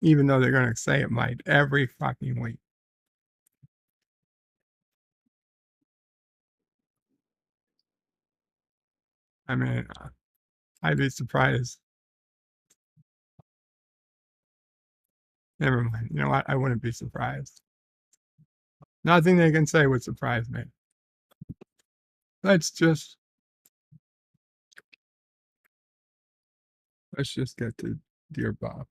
even though they're going to say it might every fucking week. I mean, I'd be surprised. Never mind. You know what? I wouldn't be surprised. Nothing they can say would surprise me. Let's just get to Dear Bob.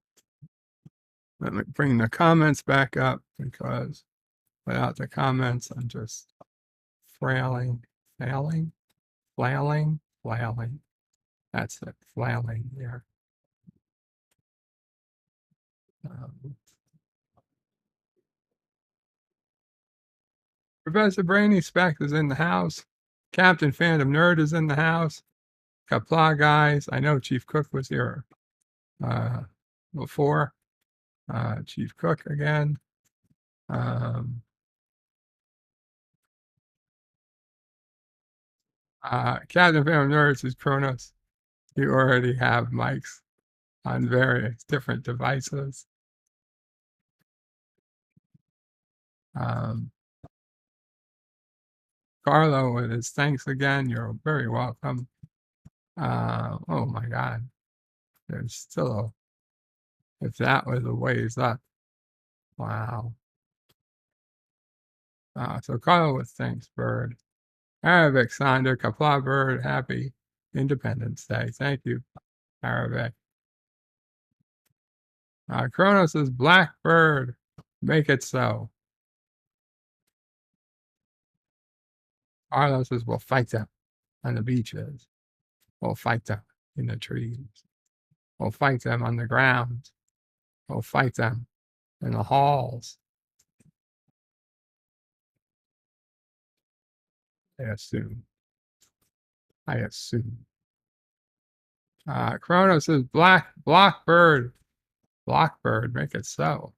Let me bring the comments back up because without the comments, I'm just flailing. That's it, flailing there. Professor Brainy Speck is in the house. Captain Phantom Nerd is in the house. Qapla guys. I know Chief Cook was here before. Chief Cook again. Captain Phantom Nerds is Kronos. You already have mics on various different devices. Carlo with his thanks again. You're very welcome. Oh my God. There's still if that was a ways up. Wow. So Carlo with thanks, Bird. Arabic, Sonder, Qapla Bird, happy Independence Day. Thank you, Arabic. Kronos is Blackbird. Make it so. Carlos says, we'll fight them on the beaches. We'll fight them in the trees. We'll fight them on the ground. We'll fight them in the halls. I assume. I assume. Chrono says Blockbird. Blockbird, make it so.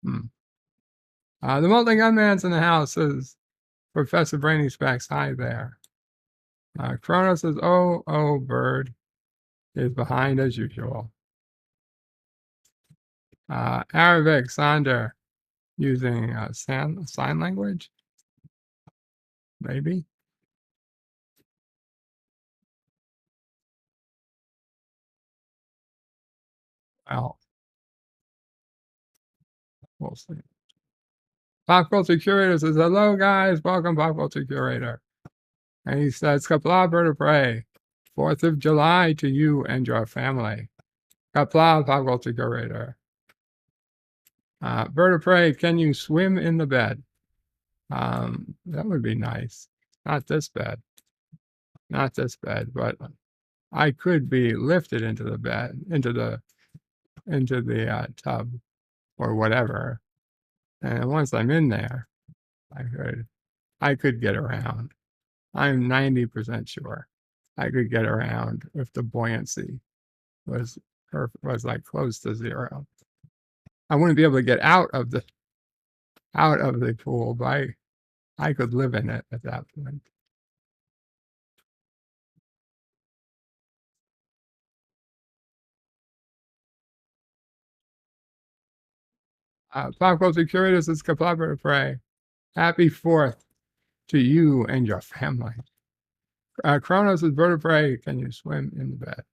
The Molten Gunman's in the house, says Professor Brainy Specs. Hi there. Chrono says, oh, Bird is behind as usual. Arabic Sander using sign language, maybe. Well, we'll see. Pop Culture Curator says, hello guys, welcome Pop Culture Curator. And he says, Qapla, bird of prey, 4th of July to you and your family. Qapla, Pop Culture Curator. Bird of prey, can you swim in the bed? That would be nice. Not this bed. Not this bed, but I could be lifted into the bed, into the tub or whatever. And once I'm in there, I could get around. I'm 90% sure I could get around if the buoyancy was like close to zero. I wouldn't be able to get out of the pool, but I could live in it at that point. Pop Culture Curator says, Qapla pray. Happy 4th to you and your family. Kronos says, bird of prey, can you swim in the bed?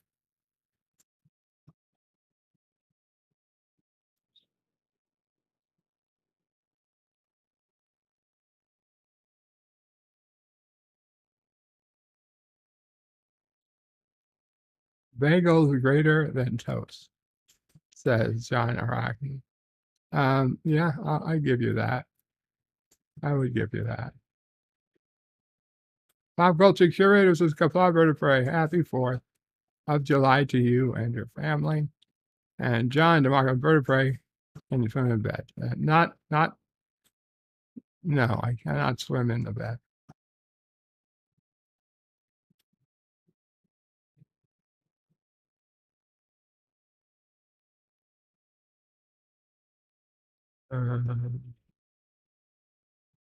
Bagels greater than toast, says John Araki. Yeah, I give you that. I would give you that. Pop Culture Curator says, Qapla bird of prey, happy 4th of July to you and your family. And John DeMarco, bird of prey, can you swim in bed? No, I cannot swim in the bed.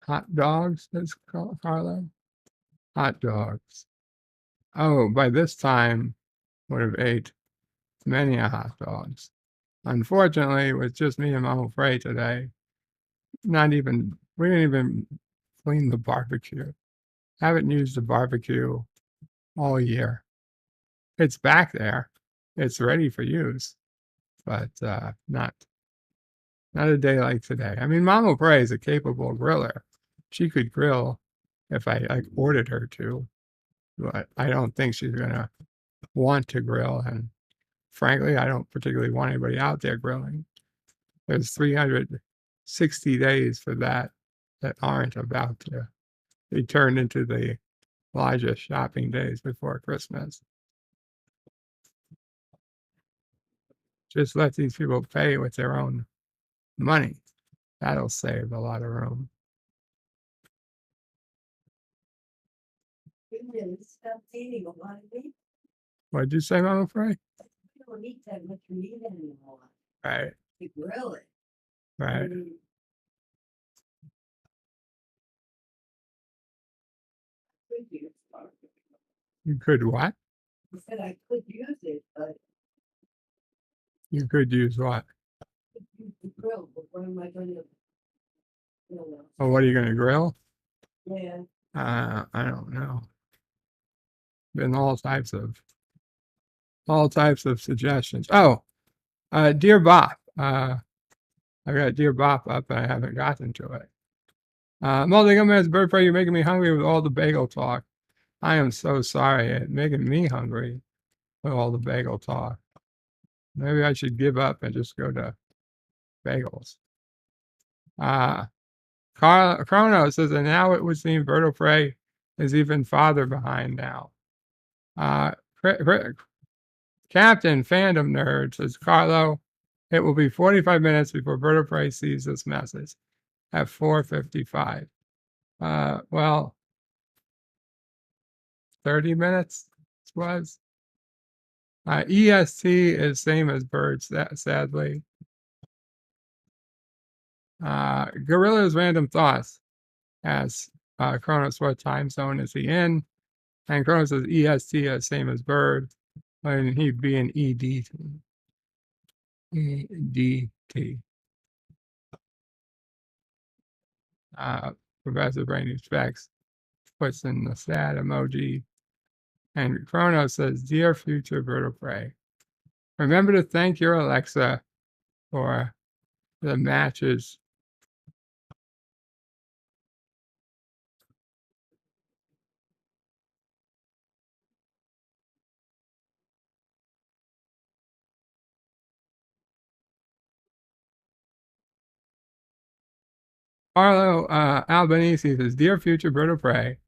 Hot dogs, says Carlo. Hot dogs. Oh, by this time, would have ate many hot dogs. Unfortunately, it was just me and Mama Frey today. We didn't even clean the barbecue. Haven't used the barbecue all year. It's back there. It's ready for use, but not a day like today. I mean, Mama Frey is a capable griller. She could grill if I ordered her to, but I don't think she's gonna want to grill. And frankly, I don't particularly want anybody out there grilling. There's 360 days for that aren't about to be turned into the largest shopping days before Christmas. Just let these people pay with their own money. That'll save a lot of room.
Stop eating a lot of meat.
What'd you say, Mama Frey?
You don't eat that much meat anymore.
Right.
You grill it.
Right. You could what?
I said I could use it, but
You could use what?
use the grill. But what am I going to?
Oh, what are you going to grill?
Yeah.
I don't know. Been all types of suggestions. Oh, Dear Bop. I got Dear Bop up and I haven't gotten to it. Multi-Gumman's bird prey, you're making me hungry with all the bagel talk. I am so sorry. It's making me hungry with all the bagel talk. Maybe I should give up and just go to bagels. Chrono says, and now it would seem bird of prey is even farther behind now. Captain Fandom Nerd says, Carlo, it will be 45 minutes before bird of prey sees this message at 4:55. Well, 30 minutes was. EST is same as birds, sadly. Gorilla's random thoughts asks Kronos, what time zone is he in? And Kronos says EST is same as bird, and he'd be in EDT. EDT. Professor Brainy Specs puts in the sad emoji. And Kronos says, Dear future bird of prey, remember to thank your Alexa for the matches. Arlo Albanese says, Dear future bird of prey,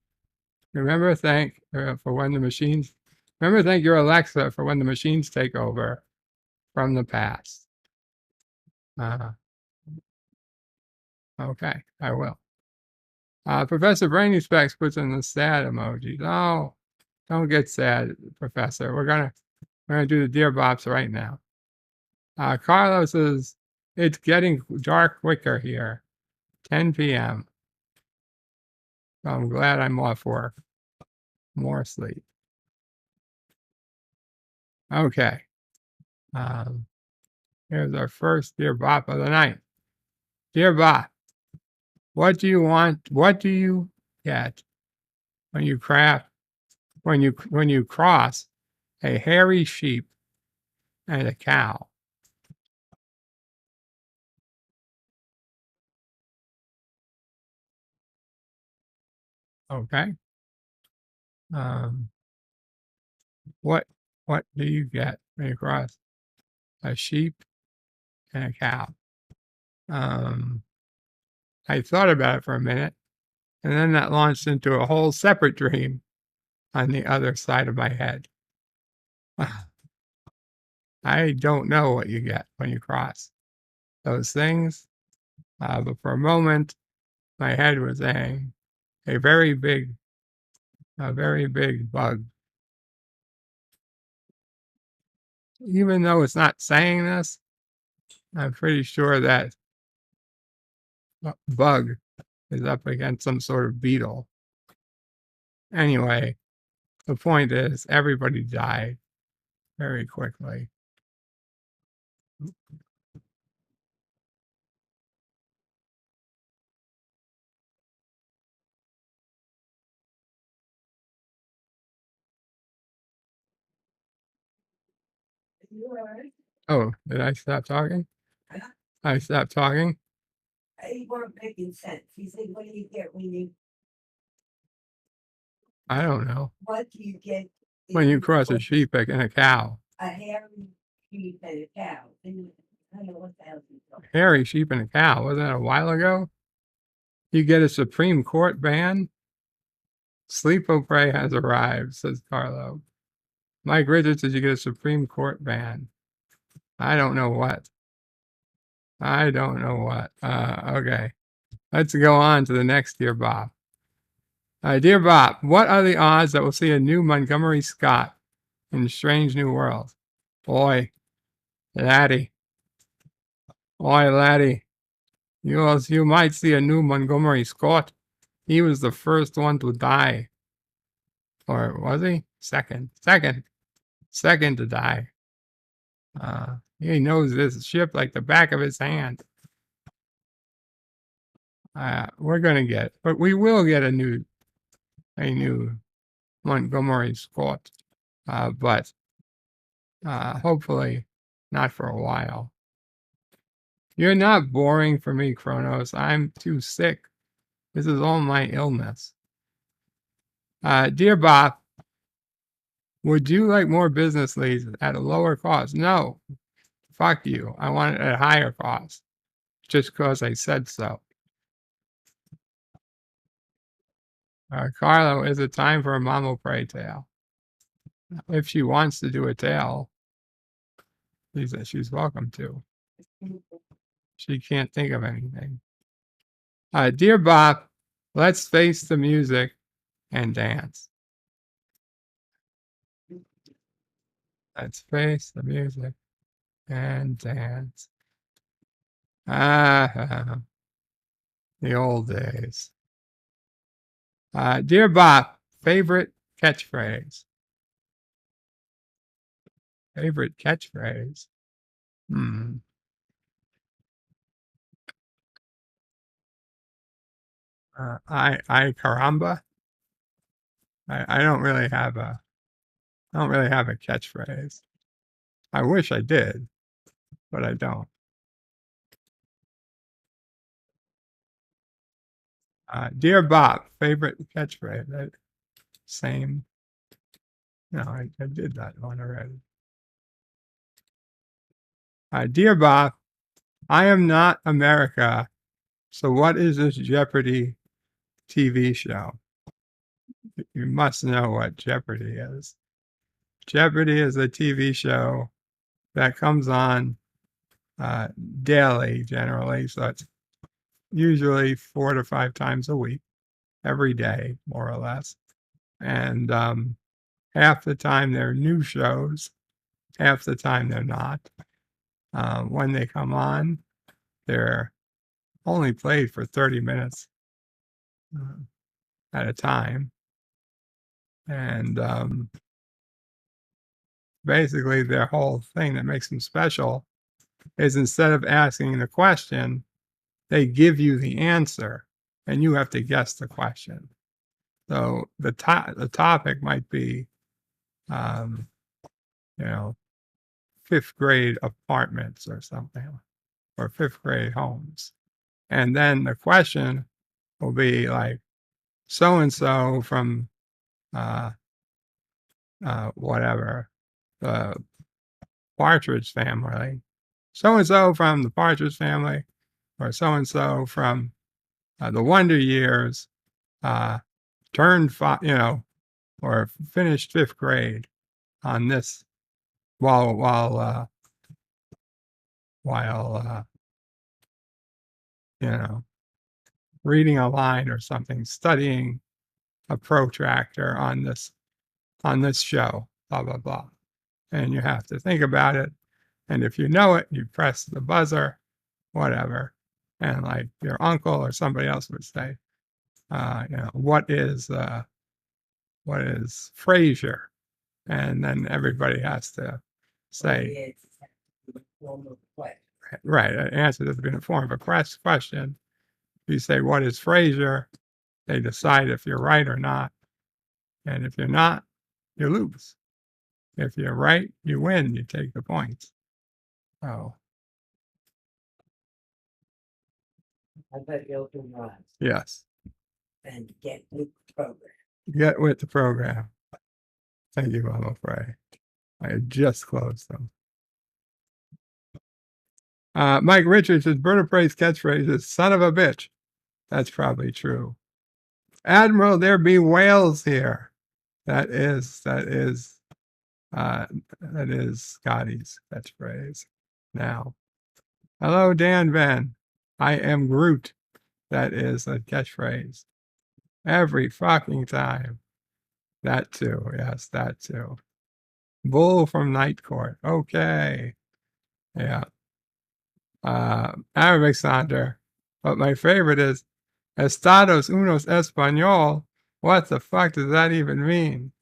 remember to thank for when the machines. Remember to thank your Alexa for when the machines take over from the past. Okay, I will. Professor Brainy Specs puts in the sad emoji. No, don't get sad, Professor. We're gonna do the Dear Bops right now. Carlos says it's getting dark quicker here. 10 p.m. So I'm glad I'm off work. More sleep. Okay. Here's our first Dear Bop of the night. Dear Bop, what do you want? What do you get when you cross a hairy sheep and a cow? Okay. What do you get when you cross a sheep and a cow? I thought about it for a minute, and then that launched into a whole separate dream on the other side of my head. I don't know what you get when you cross those things, but for a moment, my head was saying a very big bug. Even though it's not saying this, I'm pretty sure that bug is up against some sort of beetle. Anyway, the point is everybody died very quickly.
You alright?
Oh, did I stop talking? I stopped talking?
You weren't making sense. He said, what do you get when you,
I don't know.
what do you get? if
When you cross a
put
sheep and a cow.
A hairy sheep and a cow. And I don't know what the hell he's talking.
Hairy sheep and a cow. Wasn't that a while ago? You get a Supreme Court ban? Sleep O'Prey has arrived, says Carlo. Mike Richards says you get a Supreme Court ban. I don't know what. Okay. Let's go on to the next Dear Bob. Dear Bob, what are the odds that we'll see a new Montgomery Scott in Strange New World? Boy, laddie. You might see a new Montgomery Scott. He was the first one to die. Or was he? Second to die. He knows this ship like the back of his hand. We're gonna get, but we will get a new Montgomery Scott. But hopefully not for a while. You're not boring for me, Kronos. I'm too sick. This is all my illness. Dear Bob, would you like more business leads at a lower cost? No. Fuck you. I want it at a higher cost. Just because I said so. Carlo, is it time for a Mama Pray tale? If she wants to do a tale, she's welcome to. She can't think of anything. Dear Bob, let's face the music and dance. Let's face the music and dance. Ah, the old days. Dear Bop, favorite catchphrase. Favorite catchphrase. I caramba. I don't really have a catchphrase. I wish I did, but I don't. Dear Bob, favorite catchphrase. Same. No, I did that one already. Dear Bob, I am not America. So what is this Jeopardy TV show? You must know what Jeopardy is. Jeopardy is a TV show that comes on daily, generally. So it's usually 4 to 5 times a week, every day, more or less. And half the time they're new shows, half the time they're not. When they come on, they're only played for 30 minutes at a time. And basically, their whole thing that makes them special is instead of asking the question, they give you the answer and you have to guess the question. So the topic might be, you know, 5th grade apartments or something, or 5th grade homes. And then the question will be like, so-and-so from whatever, the Partridge Family, so-and-so from the Partridge Family, or so-and-so from the Wonder Years, turned or finished 5th grade on this while reading a line or something, studying a protractor on this show, blah blah blah. And you have to think about it. And if you know it, you press the buzzer, whatever. And like your uncle or somebody else would say, what is Frasier? And then everybody has to say, right, an answer that's been in the form of a question. If you say, what is Frasier? They decide if you're right or not. And if you're not, you lose. If you're right, you win. You take the points. Oh.
I bet you open your eyes
Yes.
and get with the program.
Get with the program. Thank you, Mama Frey. I had just closed them. Mike Richards says Berta Prey's catchphrase is "son of a bitch." That's probably true. Admiral, there be whales here. That is Scotty's catchphrase. Now, hello, Dan Van. I am Groot. That is a catchphrase. Every fucking time. That too. Yes, that too. Bull from Night Court. Okay. Yeah. Arabic Sander. But my favorite is Estados Unos Español. What the fuck does that even mean?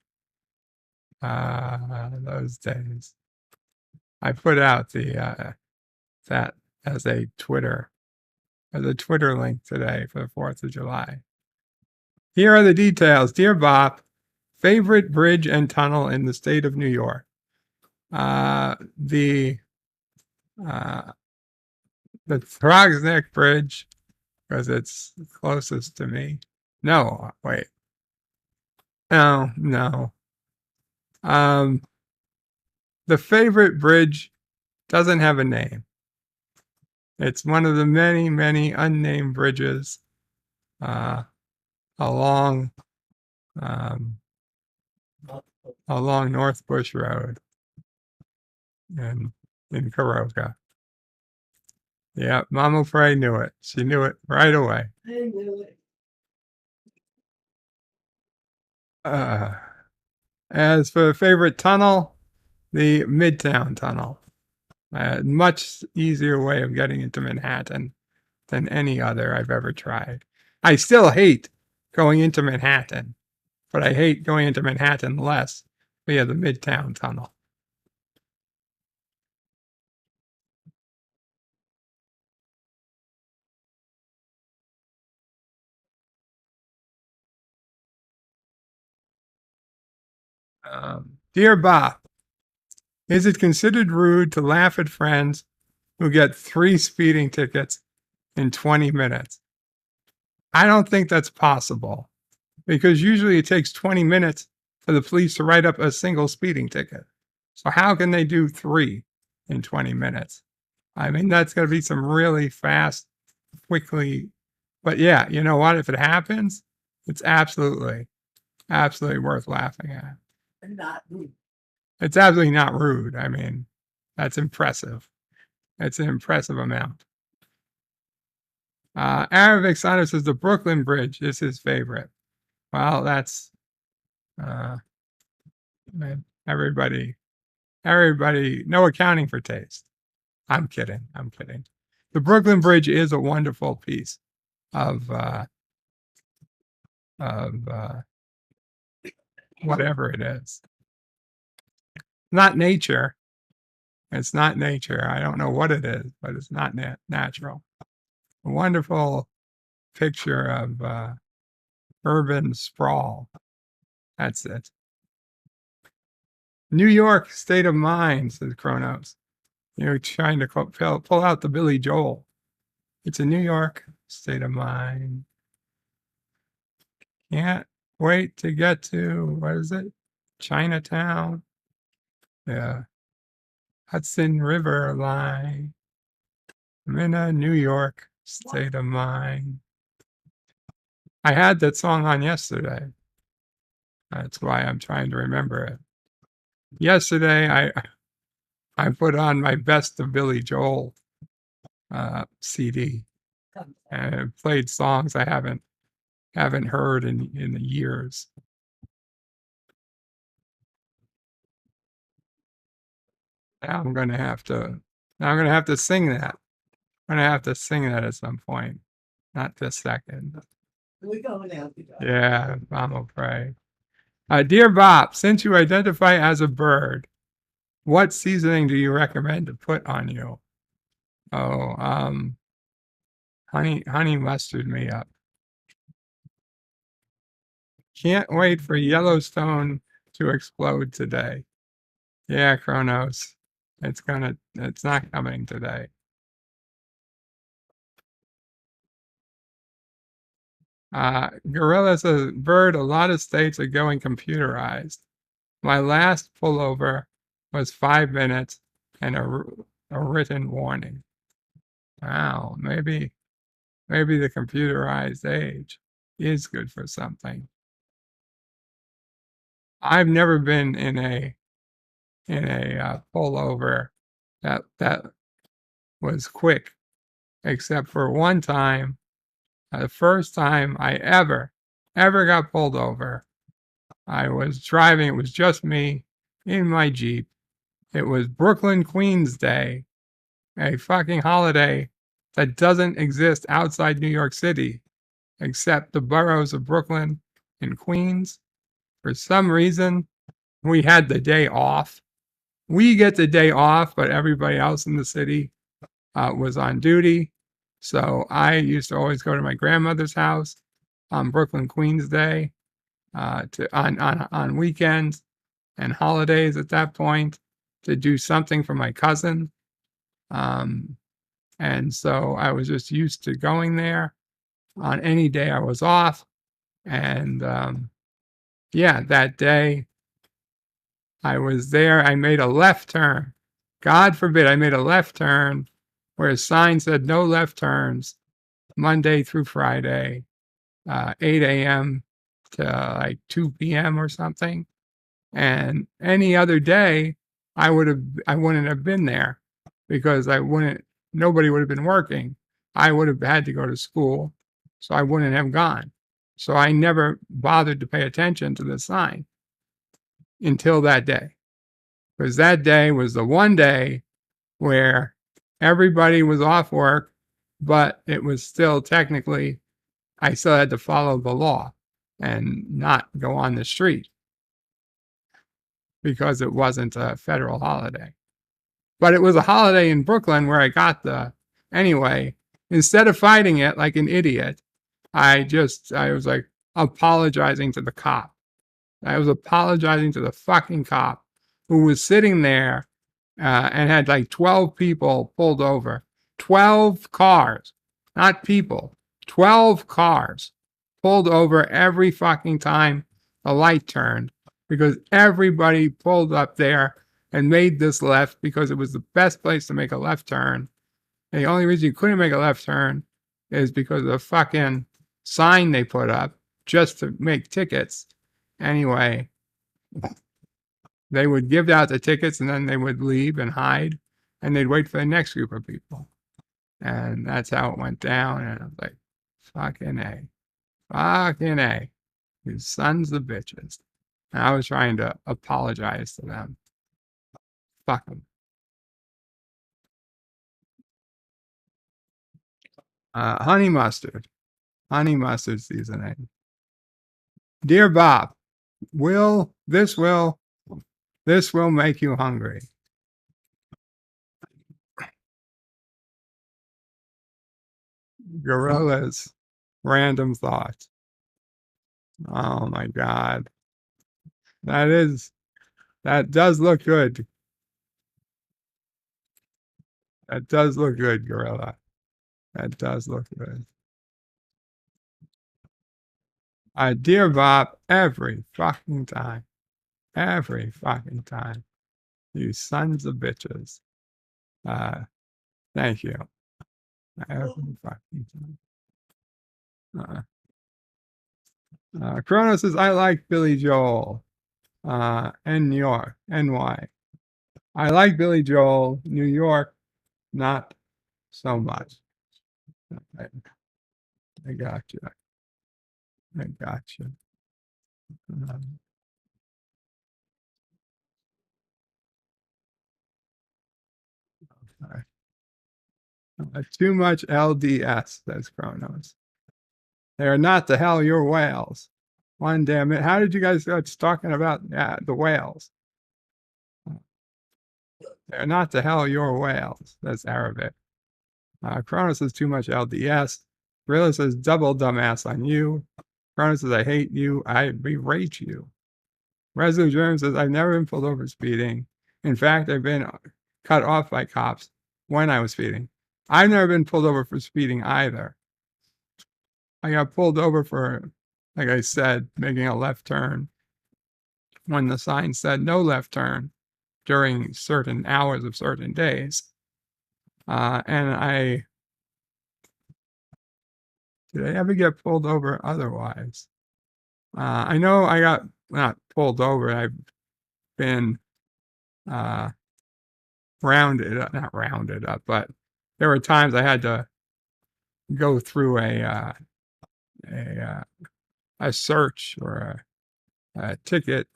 Those days. I put out that as a Twitter link today for the 4th of July. Here are the details. Dear Bop, favorite bridge and tunnel in the state of New York. The Throgs Neck Bridge, because it's closest to me. No, wait. No. The favorite bridge doesn't have a name. It's one of the many, many unnamed bridges along North Bush Road in Caroga. Yeah, Mama Frey knew it. She knew it right away.
I knew it.
As for the favorite tunnel, the Midtown Tunnel. Much easier way of getting into Manhattan than any other I've ever tried. I still hate going into Manhattan, but I hate going into Manhattan less via the Midtown Tunnel. Dear Bob, is it considered rude to laugh at friends who get 3 speeding tickets in 20 minutes? I don't think that's possible because usually it takes 20 minutes for the police to write up a single speeding ticket. So how can they do 3 in 20 minutes? I mean, that's going to be some really fast, quickly. But yeah, you know what? If it happens, it's absolutely worth laughing at.
Not rude.
It's absolutely not rude. I mean, that's impressive. It's an impressive amount. Arabic Sonner says the Brooklyn Bridge is his favorite. Well, that's everybody, no accounting for taste. I'm kidding. The Brooklyn Bridge is a wonderful piece of whatever it is. Not nature. It's not nature. I don't know what it is, but it's not natural. A wonderful picture of urban sprawl. That's it. New York state of mind, says Kronos. You're trying to pull out the Billy Joel. It's a New York state of mind. Can't wait to get to, what is it? Chinatown. Yeah. Hudson River line. I'm in a New York state of mind. I had that song on yesterday. That's why I'm trying to remember it. Yesterday, I put on my Best of Billy Joel CD, and it played songs I haven't heard in years. Now I'm gonna have to sing that. I'm gonna have to sing that at some point. Not this second.
We're going out.
Yeah, I'm afraid. Dear Bob, since you identify as a bird, what seasoning do you recommend to put on you? Oh, honey mustard me up. Can't wait for Yellowstone to explode today. Yeah, Kronos. It's not coming today. Gorilla says, Bird, a lot of states are going computerized. My last pullover was 5 minutes and a written warning. Wow, maybe the computerized age is good for something. I've never been in a pullover that was quick, except for one time. The first time I ever got pulled over, I was driving. It was just me in my Jeep. It was Brooklyn Queens Day, a fucking holiday that doesn't exist outside New York City, except the boroughs of Brooklyn and Queens. For some reason, we had the day off. We get the day off, but everybody else in the city was on duty. So I used to always go to my grandmother's house on Brooklyn Queens Day, on weekends and holidays at that point, to do something for my cousin. And so I was just used to going there on any day I was off. And yeah, that day I was there. I made a left turn. God forbid I made a left turn where a sign said no left turns Monday through Friday, 8 a.m. to like 2 p.m. or something. And any other day, I wouldn't have been there because nobody would have been working. I would have had to go to school, so I wouldn't have gone. So I never bothered to pay attention to the sign until that day. because that day was the one day where everybody was off work, but it was still technically, I still had to follow the law and not go on the street because it wasn't a federal holiday. But it was a holiday in Brooklyn where I got anyway, instead of fighting it like an idiot, I was like apologizing to the cop. I was apologizing to the fucking cop who was sitting there and had like 12 people pulled over. 12 cars, not people, 12 cars pulled over every fucking time a light turned because everybody pulled up there and made this left because it was the best place to make a left turn. And the only reason you couldn't make a left turn is because of the fucking sign they put up just to make tickets. Anyway, they would give out the tickets and then they would leave and hide and they'd wait for the next group of people. And that's how it went down. And I was like, fucking A, you sons of bitches. And I was trying to apologize to them. Fuck them. Honey mustard seasoning. Dear Bob, this will make you hungry. Gorilla's random thoughts. Oh my God. That does look good. That does look good, Gorilla. That does look good. Dear Bob, every fucking time. You sons of bitches. Thank you. Every fucking time. Kronos says, I like Billy Joel. And New York, NY. I like Billy Joel. New York, not so much. I got you. Too much LDS, says Kronos. They are not the hell your whales. One damn it. How did you guys start talking about the whales? They're not the hell your whales. That's Arabic. Kronos says too much LDS. Gorilla says double dumbass on you. Kronos says I hate you. I berate you. Resolute Germ says I've never been pulled over speeding. In fact, I've been cut off by cops when I was speeding. I've never been pulled over for speeding either. I got pulled over for, like I said, making a left turn when the sign said no left turn during certain hours of certain days. And did I ever get pulled over otherwise? I know I got not pulled over. I've been not rounded up, but there were times I had to go through a search or a ticket.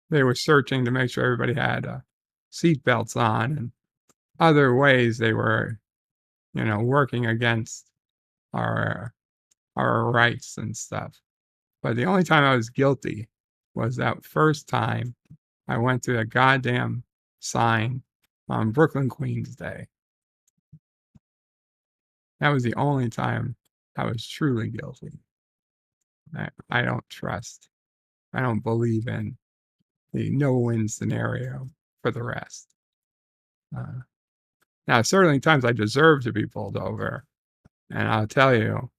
They were searching to make sure everybody had seat belts on, and other ways they were, working against our rights and stuff. But the only time I was guilty was that first time I went through a goddamn sign on Brooklyn Queens Day. That was the only time I was truly guilty. I don't believe in the no-win scenario for the rest. Now, certainly times I deserve to be pulled over, and I'll tell you,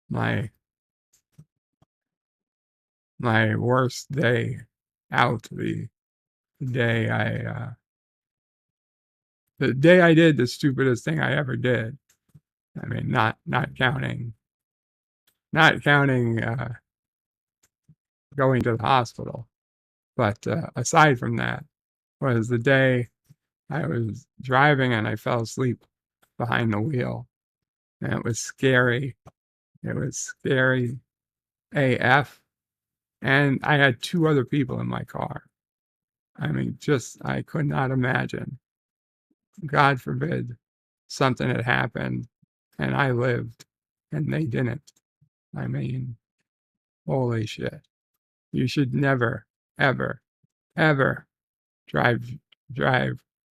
my worst day out, the day I did the stupidest thing I ever did. I mean, not counting going to the hospital, but aside from that, was the day I was driving and I fell asleep behind the wheel, and it was scary. It was scary AF, And I had 2 other people in my car. I mean, I could not imagine. God forbid something had happened and I lived and they didn't. I mean, holy shit. You should never, ever, ever drive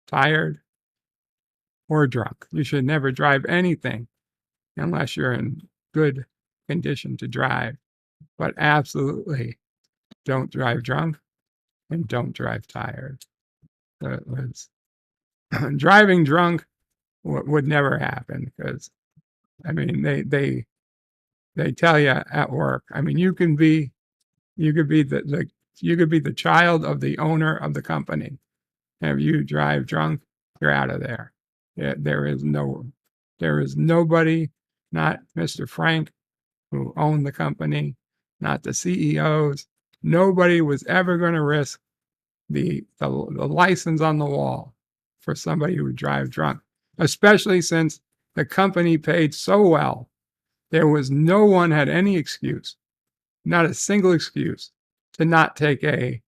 tired or drunk. You should never drive anything unless you're in good condition to drive. But absolutely don't drive drunk and don't drive tired. That was driving drunk would never happen because I mean they tell you at work. I mean you could be the child of the owner of the company. And if you drive drunk, you're out of there. There is nobody, not Mr. Frank, who owned the company, not the CEOs. Nobody was ever going to risk the license on the wall for somebody who would drive drunk, especially since the company paid so well. There was no one had any excuse, not a single excuse, to not take a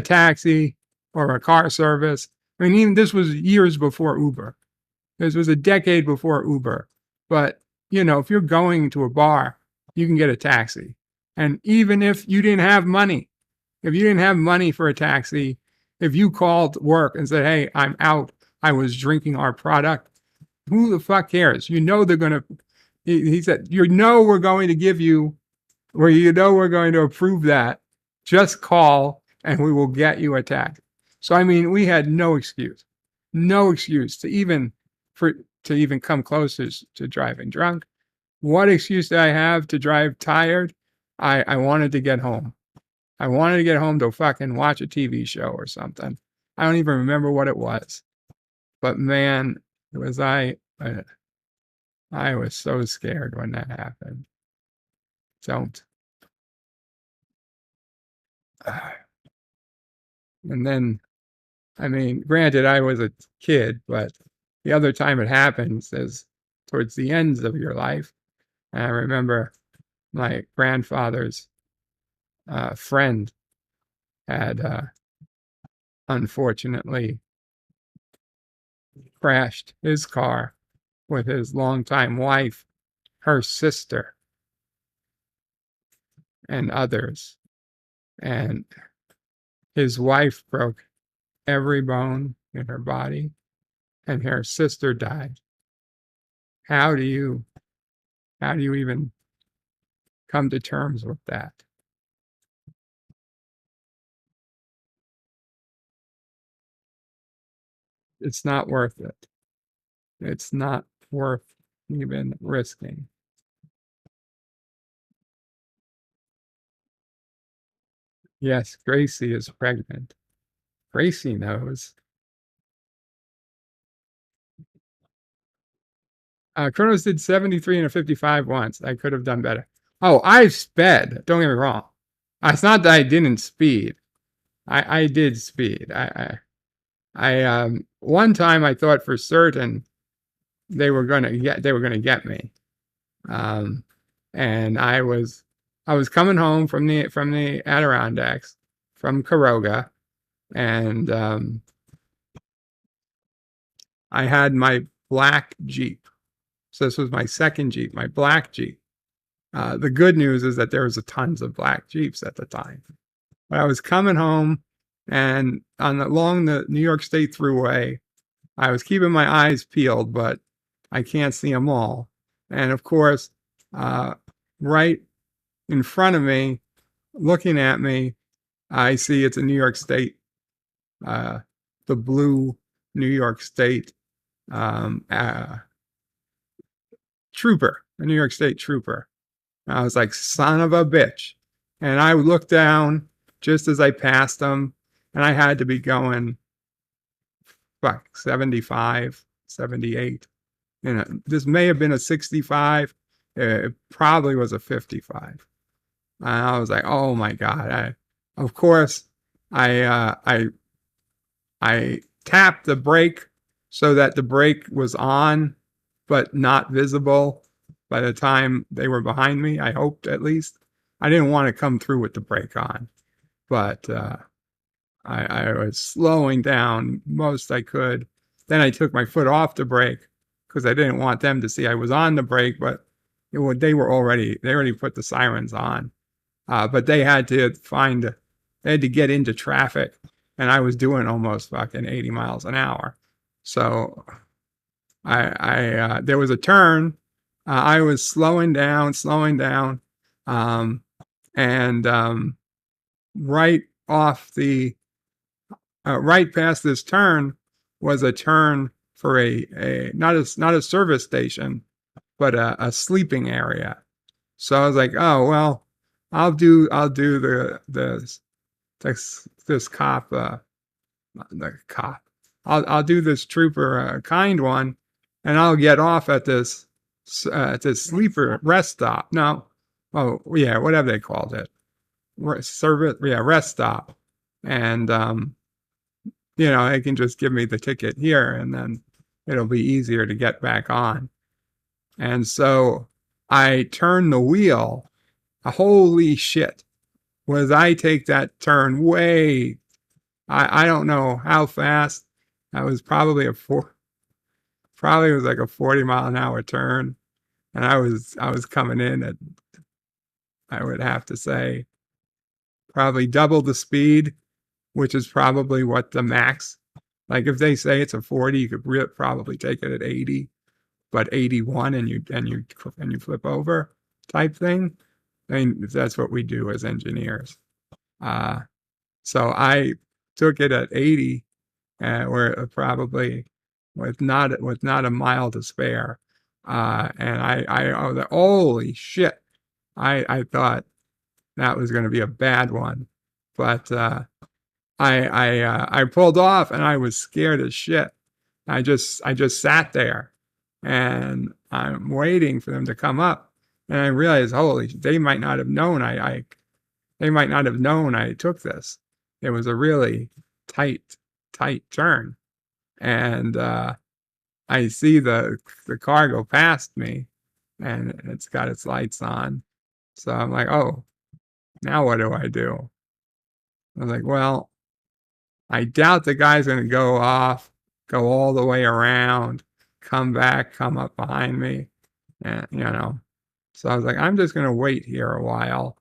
taxi or a car service. I mean, even this was years before Uber. This was a decade before Uber. But, you know, if you're going to a bar, you can get a taxi. And even if you didn't have money, for a taxi, if you called work and said, hey, I'm out, I was drinking our product, who the fuck cares? You know they're going to, he said, we're going to give you, or we're going to approve that. Just call and we will get you a taxi. So, I mean, we had no excuse to even come close to driving drunk. What excuse did I have to drive tired? I wanted to get home. I wanted to get home to fucking watch a TV show or something. I don't even remember what it was. But man, I was so scared when that happened. Don't. And then, I mean, granted, I was a kid, but the other time it happens is towards the ends of your life. And I remember my grandfather's friend had unfortunately crashed his car with his longtime wife, her sister, and others. And his wife broke every bone in her body, and her sister died. How do you even come to terms with that? It's not worth it. It's not worth even risking. Yes, Gracie is pregnant. Gracie knows. Kronos did 73 and a 55 once. I could have done better. Oh, I sped. Don't get me wrong. It's not that I didn't speed. I did speed. I one time I thought for certain they were gonna get me. And I was coming home from the Adirondacks, from Caroga, and I had my black Jeep. So this was my second Jeep, my black Jeep. The good news is that there was tons of black Jeeps at the time. But I was coming home, and along the New York State Thruway, I was keeping my eyes peeled, but I can't see them all. And of course, right in front of me, looking at me, I see it's a New York State, the blue New York State trooper, a New York State trooper. I was like, son of a bitch. And I looked down just as I passed them, and I had to be going 75, 78. You know, this may have been a 65. It probably was a 55. And I was like, oh my God. Of course, I tapped the brake so that the brake was on, but not visible by the time they were behind me. I hoped, at least. I didn't want to come through with the brake on, but I was slowing down most I could. Then I took my foot off the brake because I didn't want them to see I was on the brake, but they already put the sirens on. But they had to get into traffic, and I was doing almost fucking 80 miles an hour. So there was a turn. I was slowing down, and right off the right past this turn was a turn for not a service station, but a sleeping area. So I was like, oh well, I'll do this cop the cop. I'll do this trooper kind one, and I'll get off at this sleeper rest stop. No, oh yeah, whatever they called it, rest stop, and they can just give me the ticket here, and then it'll be easier to get back on. And so I turn the wheel. Holy shit! Was I take that turn way? I don't know how fast. That was probably was like a 40-mile-an-hour turn, and I was coming in at, I would have to say, probably double the speed, which is probably what the max. Like if they say it's a 40, you could probably take it at 80, but 81 and you flip over type thing. I mean, that's what we do as engineers. So I took it at 80, where probably with not a mile to spare, and I was like, holy shit! I thought that was going to be a bad one, but I pulled off, and I was scared as shit. I just sat there, and I'm waiting for them to come up, and I realized, holy, they might not have known I took this. It was a really tight turn, and I see the car go past me, and it's got its lights on. So I'm like, oh, now what do I do? I was like, well, I doubt the guy's going to go all the way around, come back, come up behind me, and So I was like, I'm just going to wait here a while,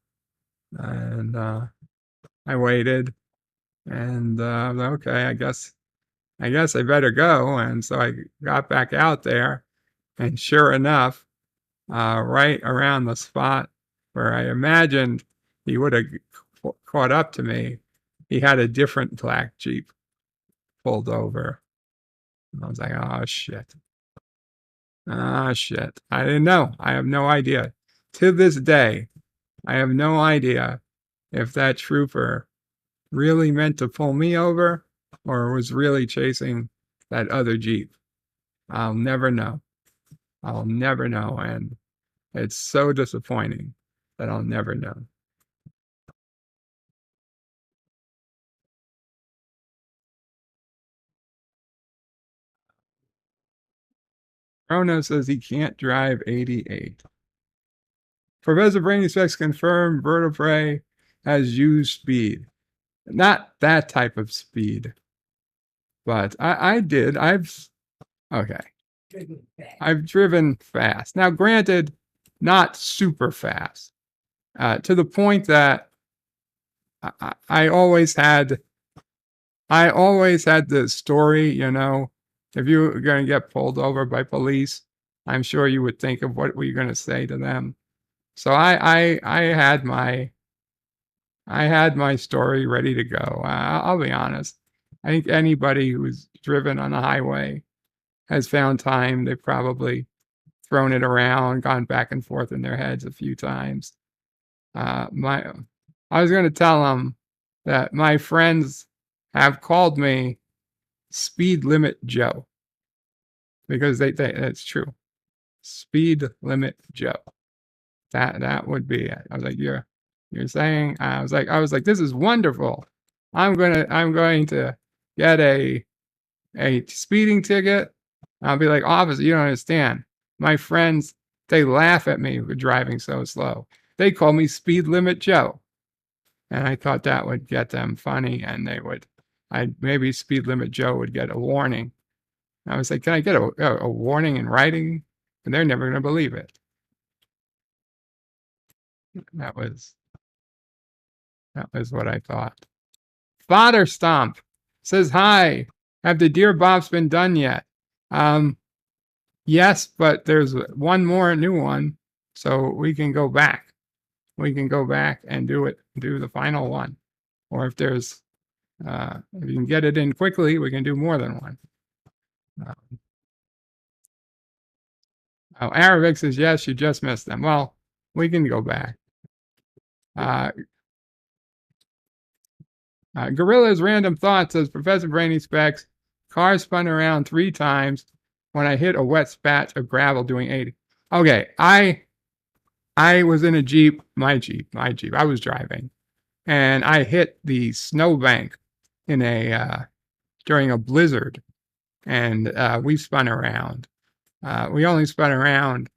and I waited, and I was like, okay, I guess I better go. And so I got back out there, and sure enough, right around the spot where I imagined he would have caught up to me, he had a different black Jeep pulled over. And I was like, oh shit. Ah shit. I didn't know. I have no idea. To this day, I have no idea if that trooper really meant to pull me over or was really chasing that other Jeep. I'll never know. And it's so disappointing that I'll never know. Rono says he can't drive 88. Professor Brainy Specs confirmed vertebrae has used speed. Not that type of speed. But I did. I've driven fast. Now, granted, not super fast. To the point that I always had the story, if you were going to get pulled over by police, I'm sure you would think of what were you going to say to them. So I had my story ready to go. I'll be honest. I think anybody who's driven on the highway has found time. They've probably thrown it around, gone back and forth in their heads a few times. I was going to tell them that my friends have called me Speed Limit Joe, because that's true. Speed Limit Joe. That would be it. I was like, you're saying, I was like, this is wonderful. I'm going to get a speeding ticket. I'll be like, officer, you don't understand. My friends, they laugh at me for driving so slow. They call me Speed Limit Joe. And I thought that would get them funny, and maybe Speed Limit Joe would get a warning. I was like, can I get a warning in writing? And they're never going to believe it. That was what I thought. Father Stomp says, hi. Have the Dear Bops been done yet? Yes, but there's one more new one, so we can go back. We can go back and do the final one. Or if there's, if you can get it in quickly, we can do more than one. Arabic says, yes, you just missed them. Well, we can go back. Gorilla's Random Thought says, Professor Brainy Specs, car spun around 3 times when I hit a wet patch of gravel doing 80. Okay, I was in a Jeep, my Jeep. I was driving, and I hit the snowbank during a blizzard, and we spun around. We only spun around,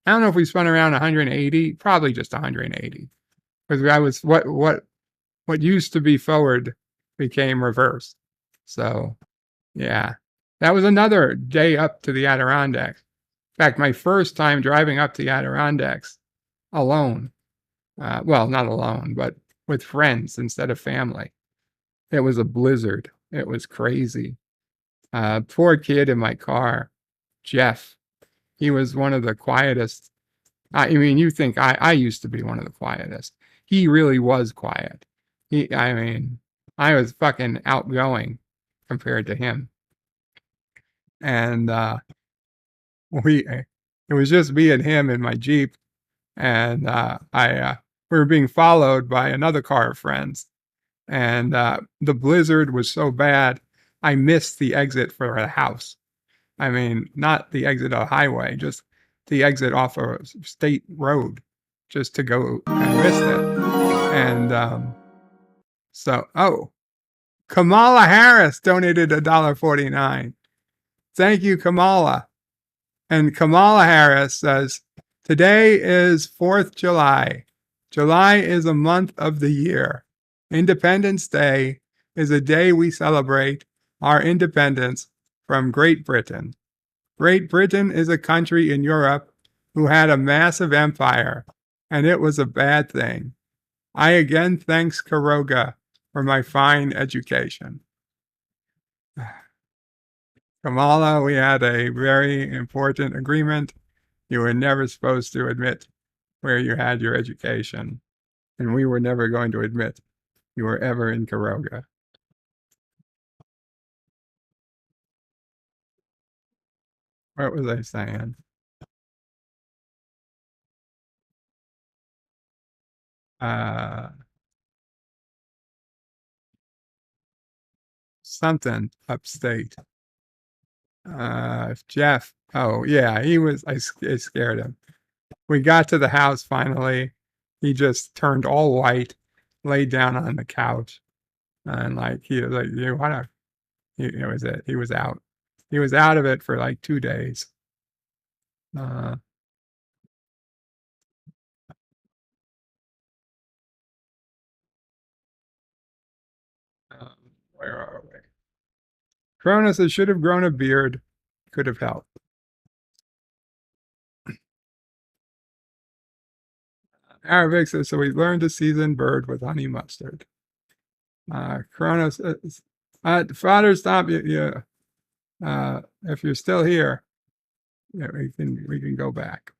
I don't know if we spun around 180, probably just 180. Because I was, what used to be forward became reverse. So, yeah. That was another day up to the Adirondacks. In fact, my first time driving up the Adirondacks alone. Well, not alone, but with friends instead of family. It was a blizzard. It was crazy. Poor kid in my car, Jeff. He was one of the quietest. I mean, you think I used to be one of the quietest. He really was quiet. I was fucking outgoing compared to him. And it was just me and him in my Jeep, and we were being followed by another car of friends, and the blizzard was so bad I missed the exit for the house. I mean, not the exit of a highway, just the exit off a state road, just to go. I missed it, and Kamala Harris donated $1.49. Thank you, Kamala. And Kamala Harris says, today is 4th July. July is a month of the year. Independence Day is a day we celebrate our independence from Great Britain. Great Britain is a country in Europe who had a massive empire, and it was a bad thing. I again thanks Karoga for my fine education. Kamala, we had a very important agreement. You were never supposed to admit where you had your education, and we were never going to admit you were ever in Karoga. What was I saying? Something upstate. Jeff. Oh yeah, I scared him. We got to the house finally. He just turned all white, laid down on the couch, and he was like, "You wanna?" It was it. He was out. He was out of it for like 2 days. Where are we? Cronus says, should have grown a beard. Could have helped. Arabic says, so we learned to season bird with honey mustard. Cronus says, Father, stop. If you're still here, we can go back.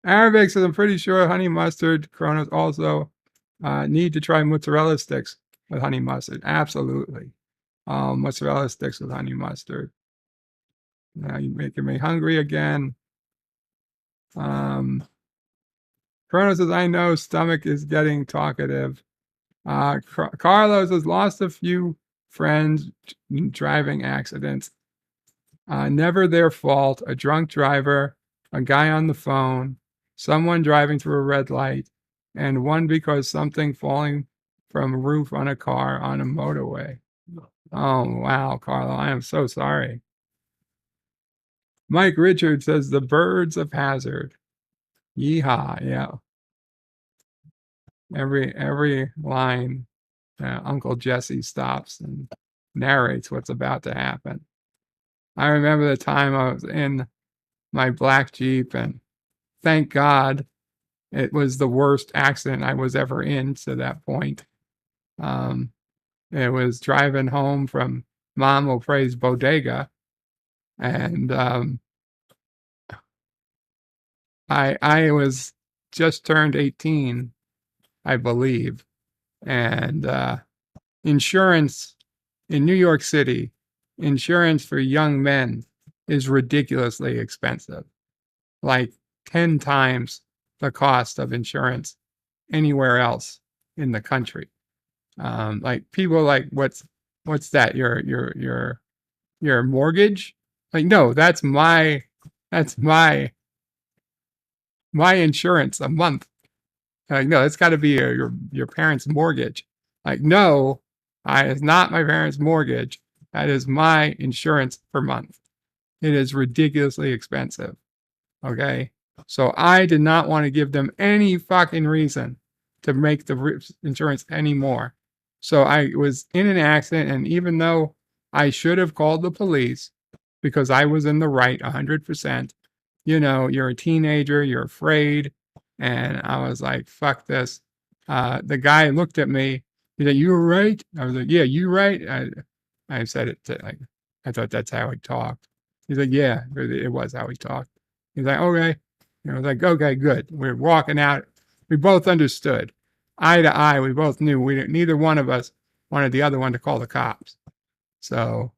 Arabic says, I'm pretty sure honey mustard. Cronus also need to try mozzarella sticks with honey mustard. Absolutely. Mozzarella sticks with honey mustard. Now you're making me hungry again. Chrono says, I know stomach is getting talkative. Carlos has lost a few friends in driving accidents. Never their fault. A drunk driver, a guy on the phone, someone driving through a red light, and one because something falling from a roof on a car on a motorway. Oh, wow, Carlo, I am so sorry. Mike Richards says, the birds of hazard. Yeehaw, yeah. Every line, Uncle Jesse stops and narrates what's about to happen. I remember the time I was in my black Jeep, and thank God it was the worst accident I was ever in to that point. It was driving home from Mom O'Pre's bodega, and I was just turned 18, I believe, and insurance in New York City, insurance for young men is ridiculously expensive, like 10 times the cost of insurance anywhere else in the country. Like people like, what's that? Your mortgage? Like, no, that's my insurance a month. Like, no, it's got to be your parents' mortgage. Like, no, it's not my parents' mortgage. That is my insurance per month. It is ridiculously expensive. Okay. So I did not want to give them any fucking reason to make the insurance anymore. So I was in an accident, and even though I should have called the police because I was in the right 100%, you're a teenager, you're afraid. And I was like, fuck this. The guy looked at me. He said, "You were right?" I was like, "Yeah, you right?" I said it like, I thought that's how he talked. He's like, "Yeah, it was how he talked." He's like, "Okay." I was like, "Okay, good." We're walking out. We both understood. Eye to eye, we both knew neither one of us wanted the other one to call the cops. So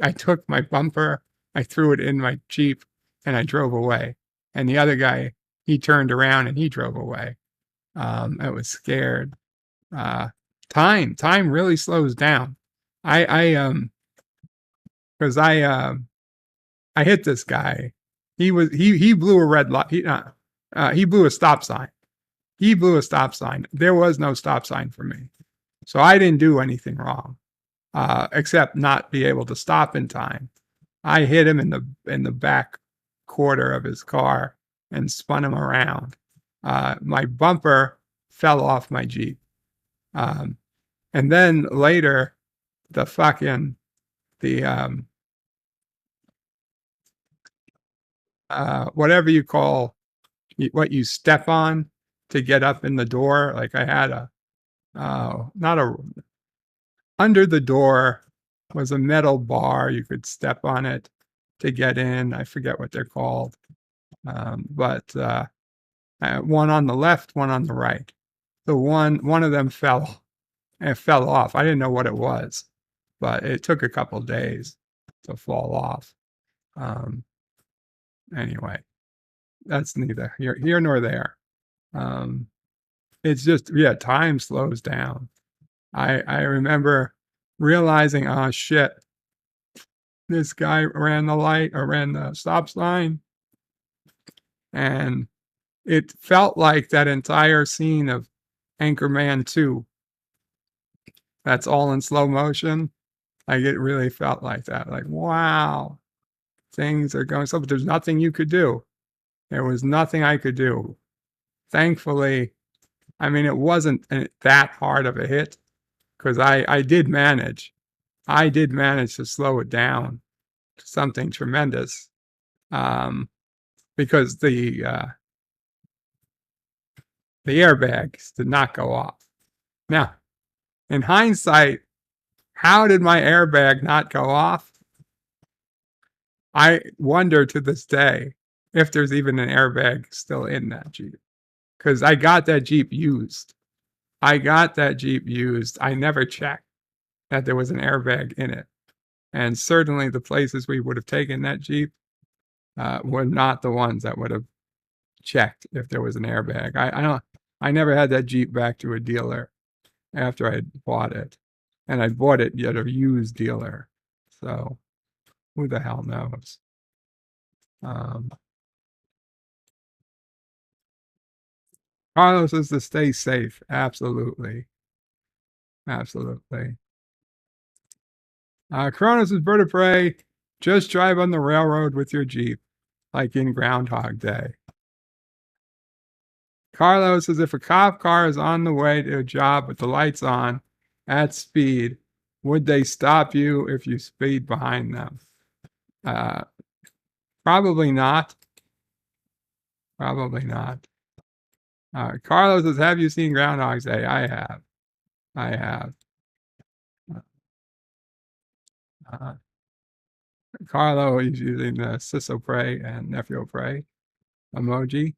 I took my bumper, I threw it in my Jeep, and I drove away. And the other guy, he turned around and he drove away. I was scared. Time really slows down. Because I hit this guy. He blew a red light. He blew a stop sign. He blew a stop sign. There was no stop sign for me. So I didn't do anything wrong, except not be able to stop in time. I hit him in the back quarter of his car and spun him around. My bumper fell off my Jeep. And then later, whatever you call what you step on to get up in the door. Like I had under the door was a metal bar. You could step on it to get in. I forget what they're called. But one on the left, one on the right. The one of them fell off. I didn't know what it was, but it took a couple days to fall off. Anyway, that's neither here nor there. It's just, yeah, time slows down. I remember realizing, oh shit, this guy ran the stop sign, and it felt like that entire scene of Anchorman 2. That's all in slow motion. Like it really felt like that. Like, wow, things are going so, but there's nothing you could do. There was nothing I could do. Thankfully, I mean, it wasn't that hard of a hit because I did manage. I did manage to slow it down to something tremendous, because the airbags did not go off. Now, in hindsight, how did my airbag not go off? I wonder to this day if there's even an airbag still in that Jeep, because I got that Jeep used. I never checked that there was an airbag in it. And certainly the places we would have taken that Jeep were not the ones that would have checked if there was an airbag. I never had that Jeep back to a dealer after I bought it. And I bought it at a used dealer. So who the hell knows? Carlos says to stay safe. Absolutely. Absolutely. Cronus is bird of prey. Just drive on the railroad with your Jeep, like in Groundhog Day. Carlos says, if a cop car is on the way to a job with the lights on at speed, would they stop you if you speed behind them? Probably not. Probably not. Carlos says, have you seen Groundhog's Day? I have. I have. Carlo is using the Sisso Pray and Nephew Pray emoji.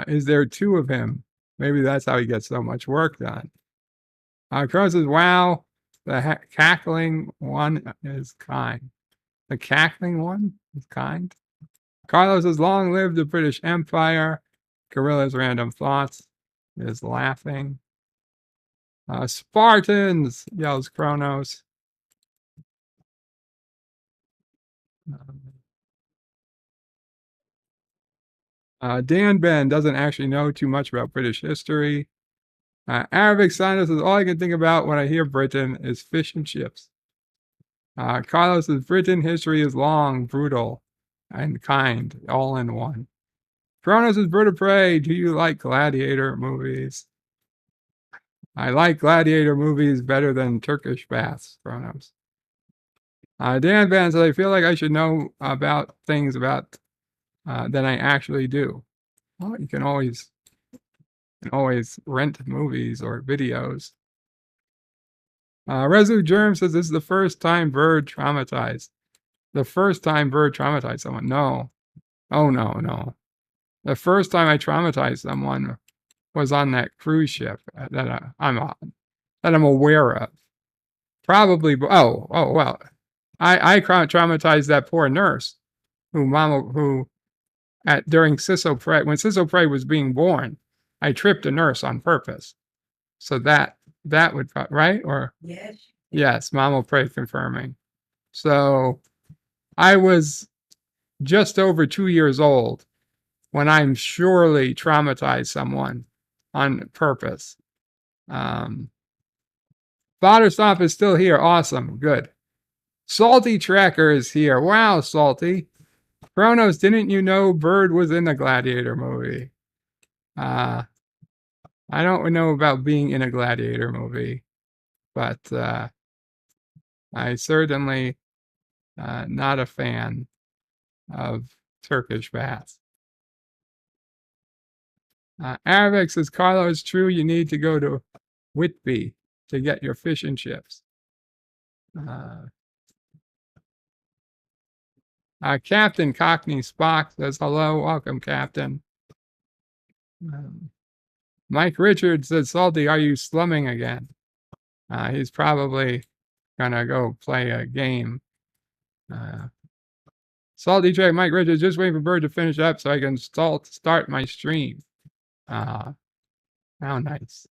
Is there two of him? Maybe that's how he gets so much work done. Carlos says, wow, the cackling one is kind. The cackling one is kind. Carlos says, long live the British Empire. Gorilla's random thoughts is laughing. Spartans, yells Kronos. Dan Ben doesn't actually know too much about British history. Arabic Sino says, all I can think about when I hear Britain is fish and chips. Carlos says, Britain history is long, brutal, and kind, all in one. Kronos says, Bird of Prey, do you like gladiator movies? I like gladiator movies better than Turkish baths, Kronos. Dan Van says, I feel like I should know about things about than I actually do. Well, you can always rent movies or videos. Resolute Germ says, this is the first time Bird traumatized. The first time Bird traumatized someone. No. Oh, no. The first time I traumatized someone was on that cruise ship that I'm on, that I'm aware of. Probably, well, I traumatized that poor nurse during Sisso Prey, when Sisso Prey was being born, I tripped a nurse on purpose. So that would, right? Or yes, Mama Prey confirming. So I was just over 2 years old when I'm surely traumatized someone on purpose. Botterstop is still here. Awesome. Good. Salty Tracker is here. Wow, Salty. Kronos, didn't you know Bird was in a Gladiator movie? I don't know about being in a Gladiator movie, but I certainly not a fan of Turkish baths. Arabic says, Carlo, it's true you need to go to Whitby to get your fish and chips. Captain Cockney Spock says, hello, welcome, Captain. Mike Richards says, Salty, are you slumming again? He's probably gonna go play a game. Salty Track, Mike Richards, just waiting for Bird to finish up so I can start my stream. How nice.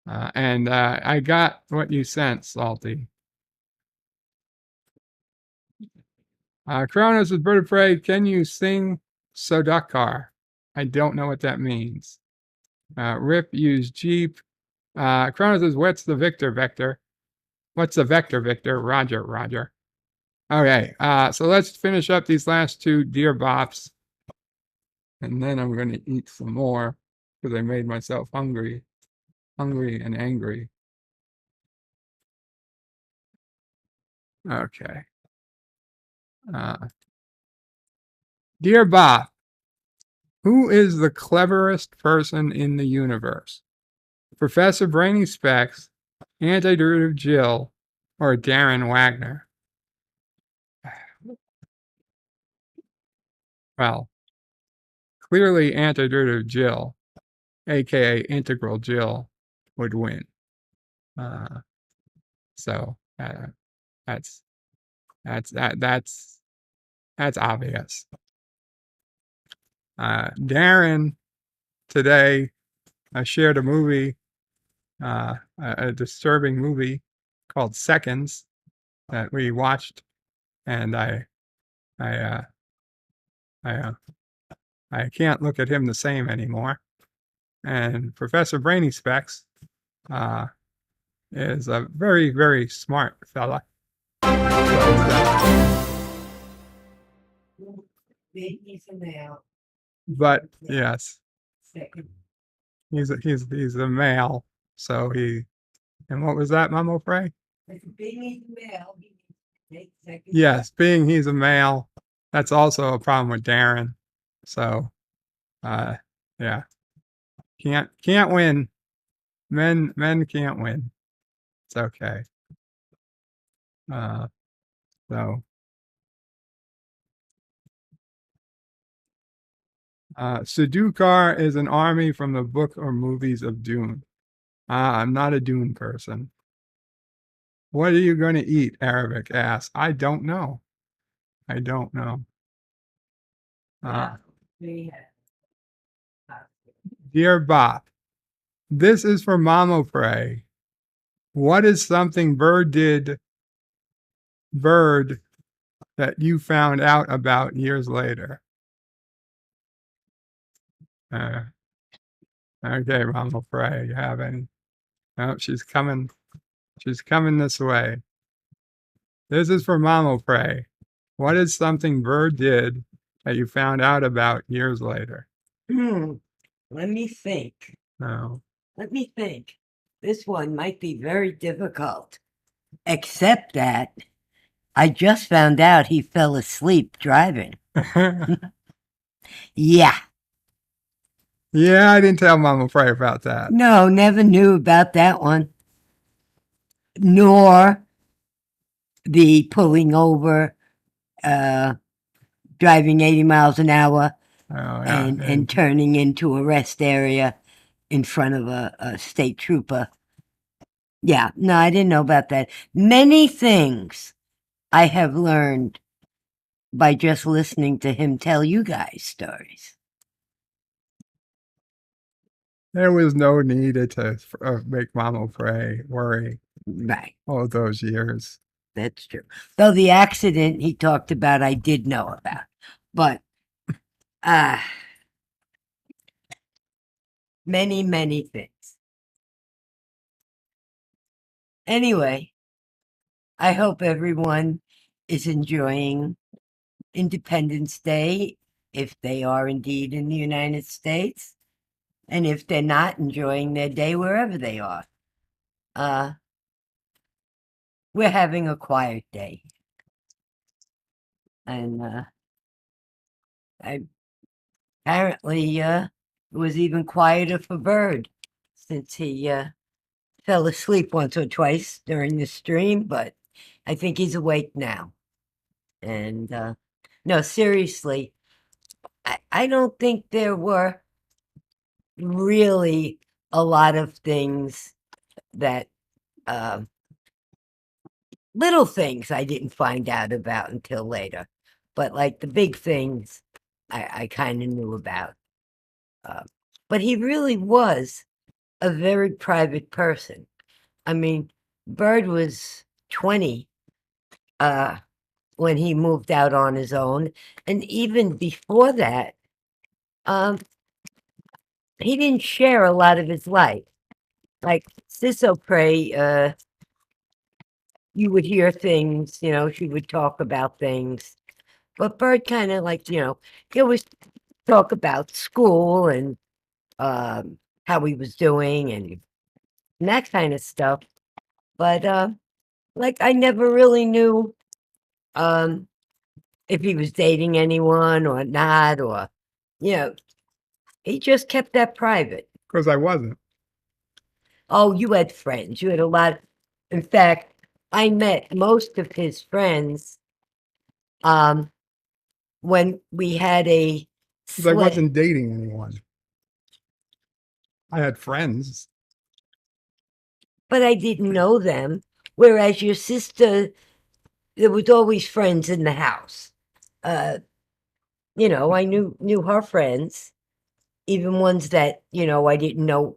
And I got what you sent, Salty. Kronos with Bird of Prey, can you sing Sodakar? I don't know what that means. Rip use Jeep. Kronos says, what's the vector? What's the vector, Victor? Roger. Okay, so let's finish up these last two Dear Bops. And then I'm going to eat some more because I made myself hungry and angry. Okay. Dear Bop, who is the cleverest person in the universe? Professor Brainy Specs, Antiderivative Jill, or Darren Wagner? Well, clearly Antiderivative Jill, aka Integral Jill, would win. So that's obvious. Darren today shared a movie, a disturbing movie called Seconds that we watched, and I can't look at him the same anymore. And Professor Brainy Specs is a very, very smart fella. But yes,
second.
He's a male, so he. And what was that, Mama Frey?
If being he's male, he needs to take second.
Yes, being he's a male, that's also a problem with Darren. So, yeah, can't win. Men can't win. It's okay. So. Sudukar is an army from the book or movies of Dune. I'm not a Dune person. What are you going to eat? Arabic asks. I don't know. I don't know.
We
Dear Bop, this is for Mamo Prey. What is something Bird that you found out about years later? Okay, Mamo Prey, you have any? Oh, she's coming. She's coming this way. This is for Mamo Prey. What is something Bird did that you found out about years later?
Let me think.
No.
Let me think. This one might be very difficult. Except that I just found out he fell asleep driving. Yeah.
Yeah, I didn't tell Mama Frey about that.
No, never knew about that one. Nor the pulling over, driving 80 miles an hour and turning into a rest area in front of a state trooper. Yeah, no, I didn't know about that. Many things I have learned by just listening to him tell you guys stories.
There was no need to make Mama Frey worry.
Right.
All those years.
That's true. Though the accident he talked about, I did know about. But many, many things. Anyway, I hope everyone is enjoying Independence Day, if they are indeed in the United States, and if they're not, enjoying their day wherever they are. We're having a quiet day. And apparently it was even quieter for Bird, since he fell asleep once or twice during the stream, but I think he's awake now. And no, seriously, I don't think there were really a lot of things that little things I didn't find out about until later, but like the big things I kind of knew about. But he really was a very private person. I mean, Bird was 20 when he moved out on his own, and even before that, he didn't share a lot of his life. Like Sisso Prey, you would hear things, you know, she would talk about things, but Bird kind of like, you know, he always talk about school and how he was doing and that kind of stuff. But like I never really knew if he was dating anyone or not, or, you know, he just kept that private.
Because I wasn't.
Oh, you had friends. You had a lot. In fact, I met most of his friends when we had a
Because I wasn't dating anyone. I had friends.
But I didn't know them. Whereas your sister, there was always friends in the house. You know, I knew her friends, even ones that, you know, I didn't know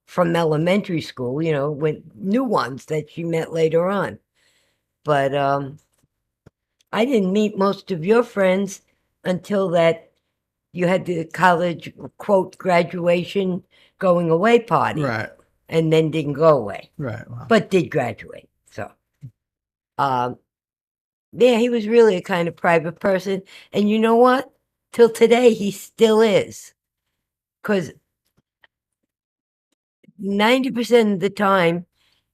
from elementary school, you know, when new ones that she met later on. But I didn't meet most of your friends until that you had the college, quote, graduation going away party.
Right.
And then didn't go away.
Right. Wow.
But did graduate. So, yeah, he was really a kind of private person. And you know what? Till today, he still is. because 90% of the time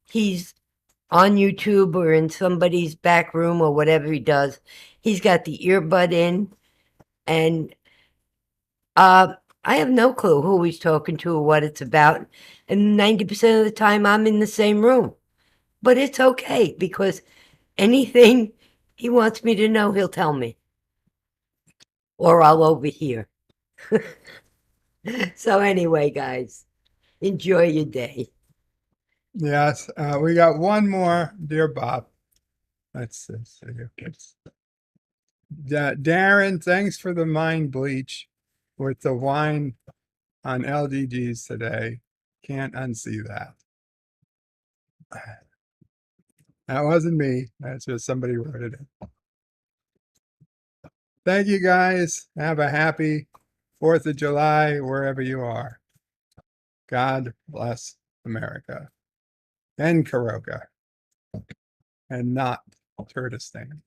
he's on YouTube or in somebody's back room or whatever he does. He's got the earbud in, and I have no clue who he's talking to or what it's about. And 90% of the time I'm in the same room. But it's okay, because anything he wants me to know, he'll tell me. Or I'll overhear. So anyway, guys, enjoy your day.
Yes, we got one more, Dear Bob. Let's see here. Darren, thanks for the mind bleach with the wine on LDGs today. Can't unsee that. That wasn't me. That's just somebody wrote it in. Thank you, guys. Have a happy 4th of July wherever you are. God bless America and Karoga and not Kurdistan.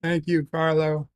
Thank you, Carlo.